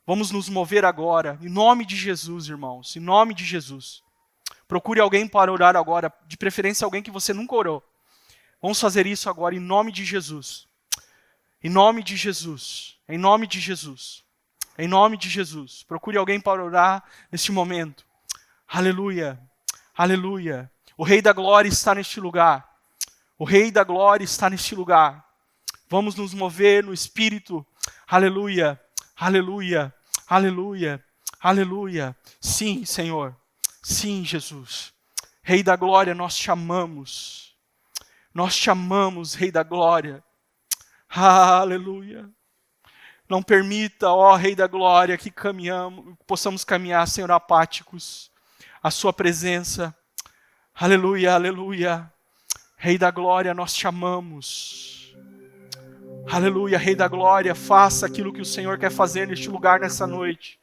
Speaker 1: Vamos nos mover agora, em nome de Jesus, irmãos, em nome de Jesus. Procure alguém para orar agora, de preferência alguém que você nunca orou. Vamos fazer isso agora em nome de Jesus. Em nome de Jesus. Em nome de Jesus. Em nome de Jesus. Procure alguém para orar neste momento. Aleluia. Aleluia. O Rei da Glória está neste lugar. O Rei da Glória está neste lugar. Vamos nos mover no Espírito. Aleluia. Aleluia. Aleluia. Aleluia. Sim, Senhor. Sim, Jesus. Rei da Glória, nós te amamos. Nós te amamos, Rei da Glória. Aleluia. Não permita, ó Rei da Glória, que possamos caminhar, Senhor, apáticos à sua presença. Aleluia, aleluia. Rei da Glória, nós te amamos. Aleluia, Rei da Glória, faça aquilo que o Senhor quer fazer neste lugar, nessa noite.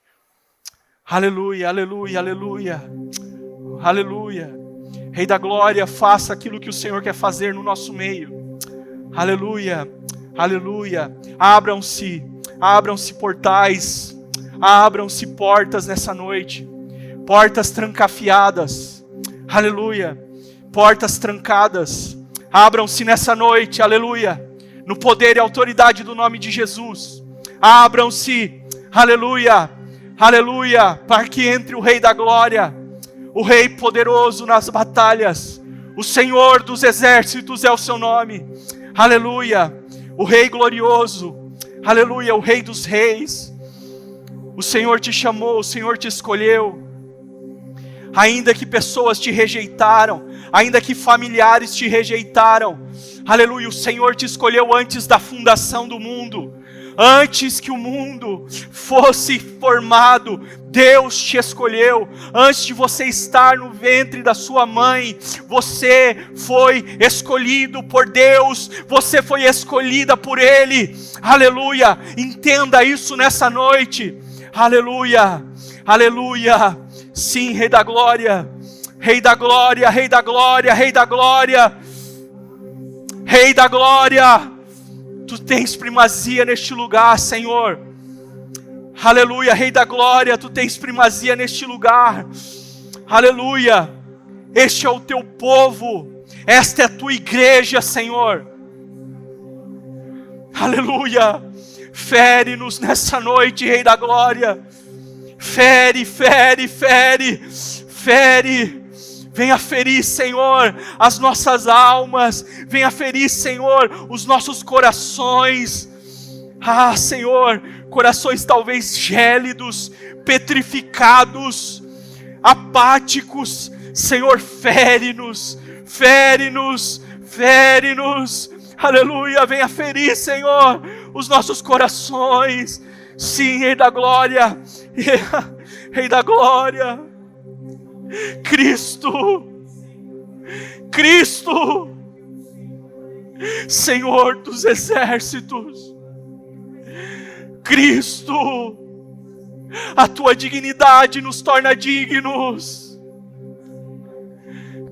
Speaker 1: Aleluia, aleluia, aleluia. Aleluia. Rei da Glória, faça aquilo que o Senhor quer fazer no nosso meio. Aleluia, aleluia. Abram-se portais, abram-se portas nessa noite. Portas trancafiadas. Aleluia. Portas trancadas. Abram-se nessa noite, aleluia. No poder e autoridade do nome de Jesus. Abram-se, aleluia. Aleluia, para que entre o Rei da Glória, o Rei poderoso nas batalhas, o Senhor dos exércitos é o seu nome, aleluia, o Rei glorioso, aleluia, o Rei dos reis. O Senhor te chamou, o Senhor te escolheu, ainda que pessoas te rejeitaram, ainda que familiares te rejeitaram, aleluia, o Senhor te escolheu antes da fundação do mundo. Antes que o mundo fosse formado, Deus te escolheu. Antes de você estar no ventre da sua mãe, você foi escolhido por Deus. Você foi escolhida por Ele. Aleluia. Entenda isso nessa noite. Aleluia. Aleluia. Sim, Rei da Glória. Rei da Glória, Rei da Glória, Rei da Glória. Rei da Glória. Tu tens primazia neste lugar, Senhor. Aleluia, Rei da Glória, Tu tens primazia neste lugar. Aleluia. Este é o Teu povo. Esta é a Tua igreja, Senhor. Aleluia. Fere-nos nessa noite, Rei da Glória. Fere, fere, fere. Fere. Venha ferir, Senhor, as nossas almas. Venha ferir, Senhor, os nossos corações. Ah, Senhor, corações talvez gélidos, petrificados, apáticos. Senhor, fere-nos, fere-nos, Fere-nos, aleluia, venha ferir, Senhor, os nossos corações. Sim, Rei da Glória, Rei da Glória, Cristo, Cristo, Senhor dos exércitos, Cristo, a tua dignidade nos torna dignos.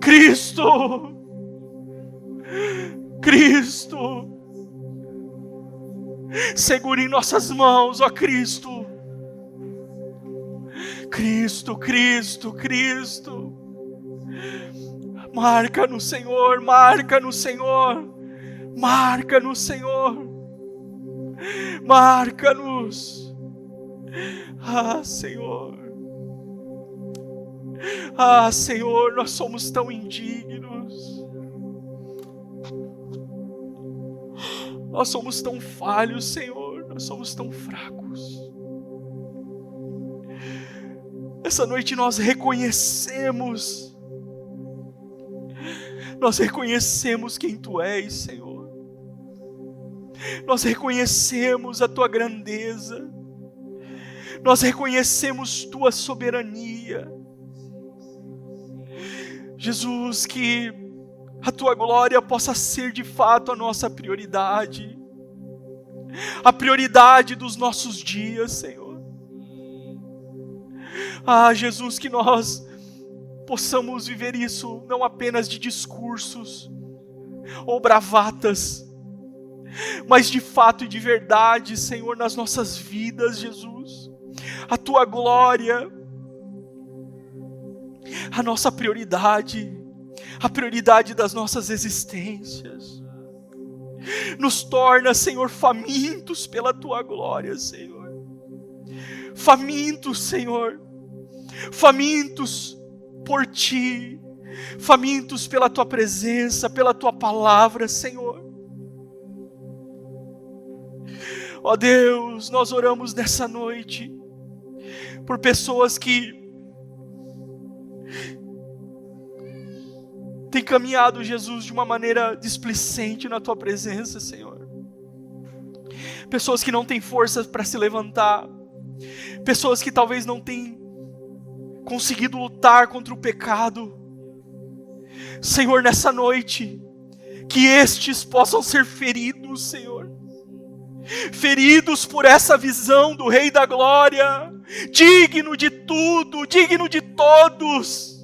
Speaker 1: Cristo, Cristo, segure em nossas mãos, ó Cristo. Cristo, Cristo, Cristo. Marca no Senhor, marca no Senhor, marca no Senhor, marca-nos. Ah, Senhor. Ah, Senhor, nós somos tão indignos. Nós somos tão falhos, Senhor. Nós somos tão fracos. Essa noite nós reconhecemos quem Tu és, Senhor. Nós reconhecemos a Tua grandeza. Nós reconhecemos Tua soberania. Jesus, que a Tua glória possa ser de fato a nossa prioridade. A prioridade dos nossos dias, Senhor. Ah, Jesus, que nós possamos viver isso não apenas de discursos ou bravatas, mas de fato e de verdade, Senhor, nas nossas vidas, Jesus. A Tua glória, a nossa prioridade, a prioridade das nossas existências. Nos torna, Senhor, famintos pela Tua glória, Senhor. Famintos, Senhor. Famintos por Ti. Famintos pela Tua presença, pela Tua palavra, Senhor. Ó Deus, nós oramos nessa noite por pessoas que têm caminhado, Jesus, de uma maneira displicente na Tua presença, Senhor. Pessoas que não têm forças para se levantar. Pessoas que talvez não têm conseguido lutar contra o pecado. Senhor, nessa noite, que estes possam ser feridos, Senhor. Feridos por essa visão do Rei da Glória, digno de tudo, digno de todos.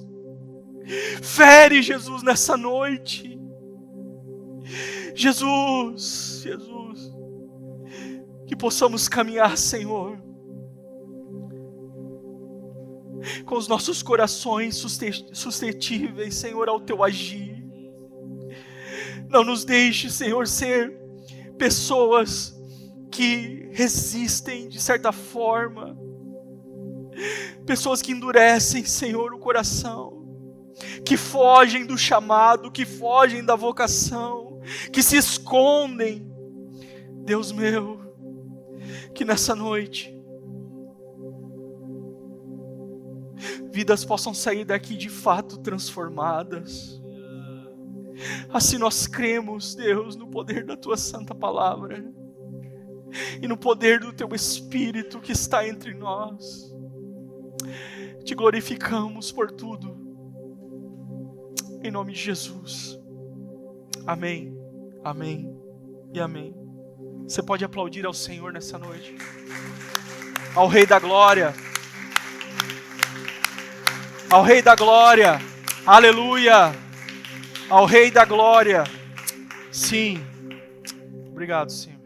Speaker 1: Fere, Jesus, nessa noite. Jesus, Jesus, que possamos caminhar, Senhor, com os nossos corações suscetíveis, Senhor, ao Teu agir. Não nos deixe, Senhor, ser pessoas que resistem de certa forma, pessoas que endurecem, Senhor, o coração, que fogem do chamado, que fogem da vocação, que se escondem. Deus meu, que nessa noite vidas possam sair daqui de fato transformadas. Assim nós cremos, Deus, no poder da Tua santa palavra e no poder do Teu Espírito que está entre nós. Te glorificamos por tudo, em nome de Jesus. Amém, amém e amém. Você pode aplaudir ao Senhor nessa noite, ao Rei da Glória, ao Rei da Glória, aleluia, ao Rei da Glória. Sim, obrigado, Senhor.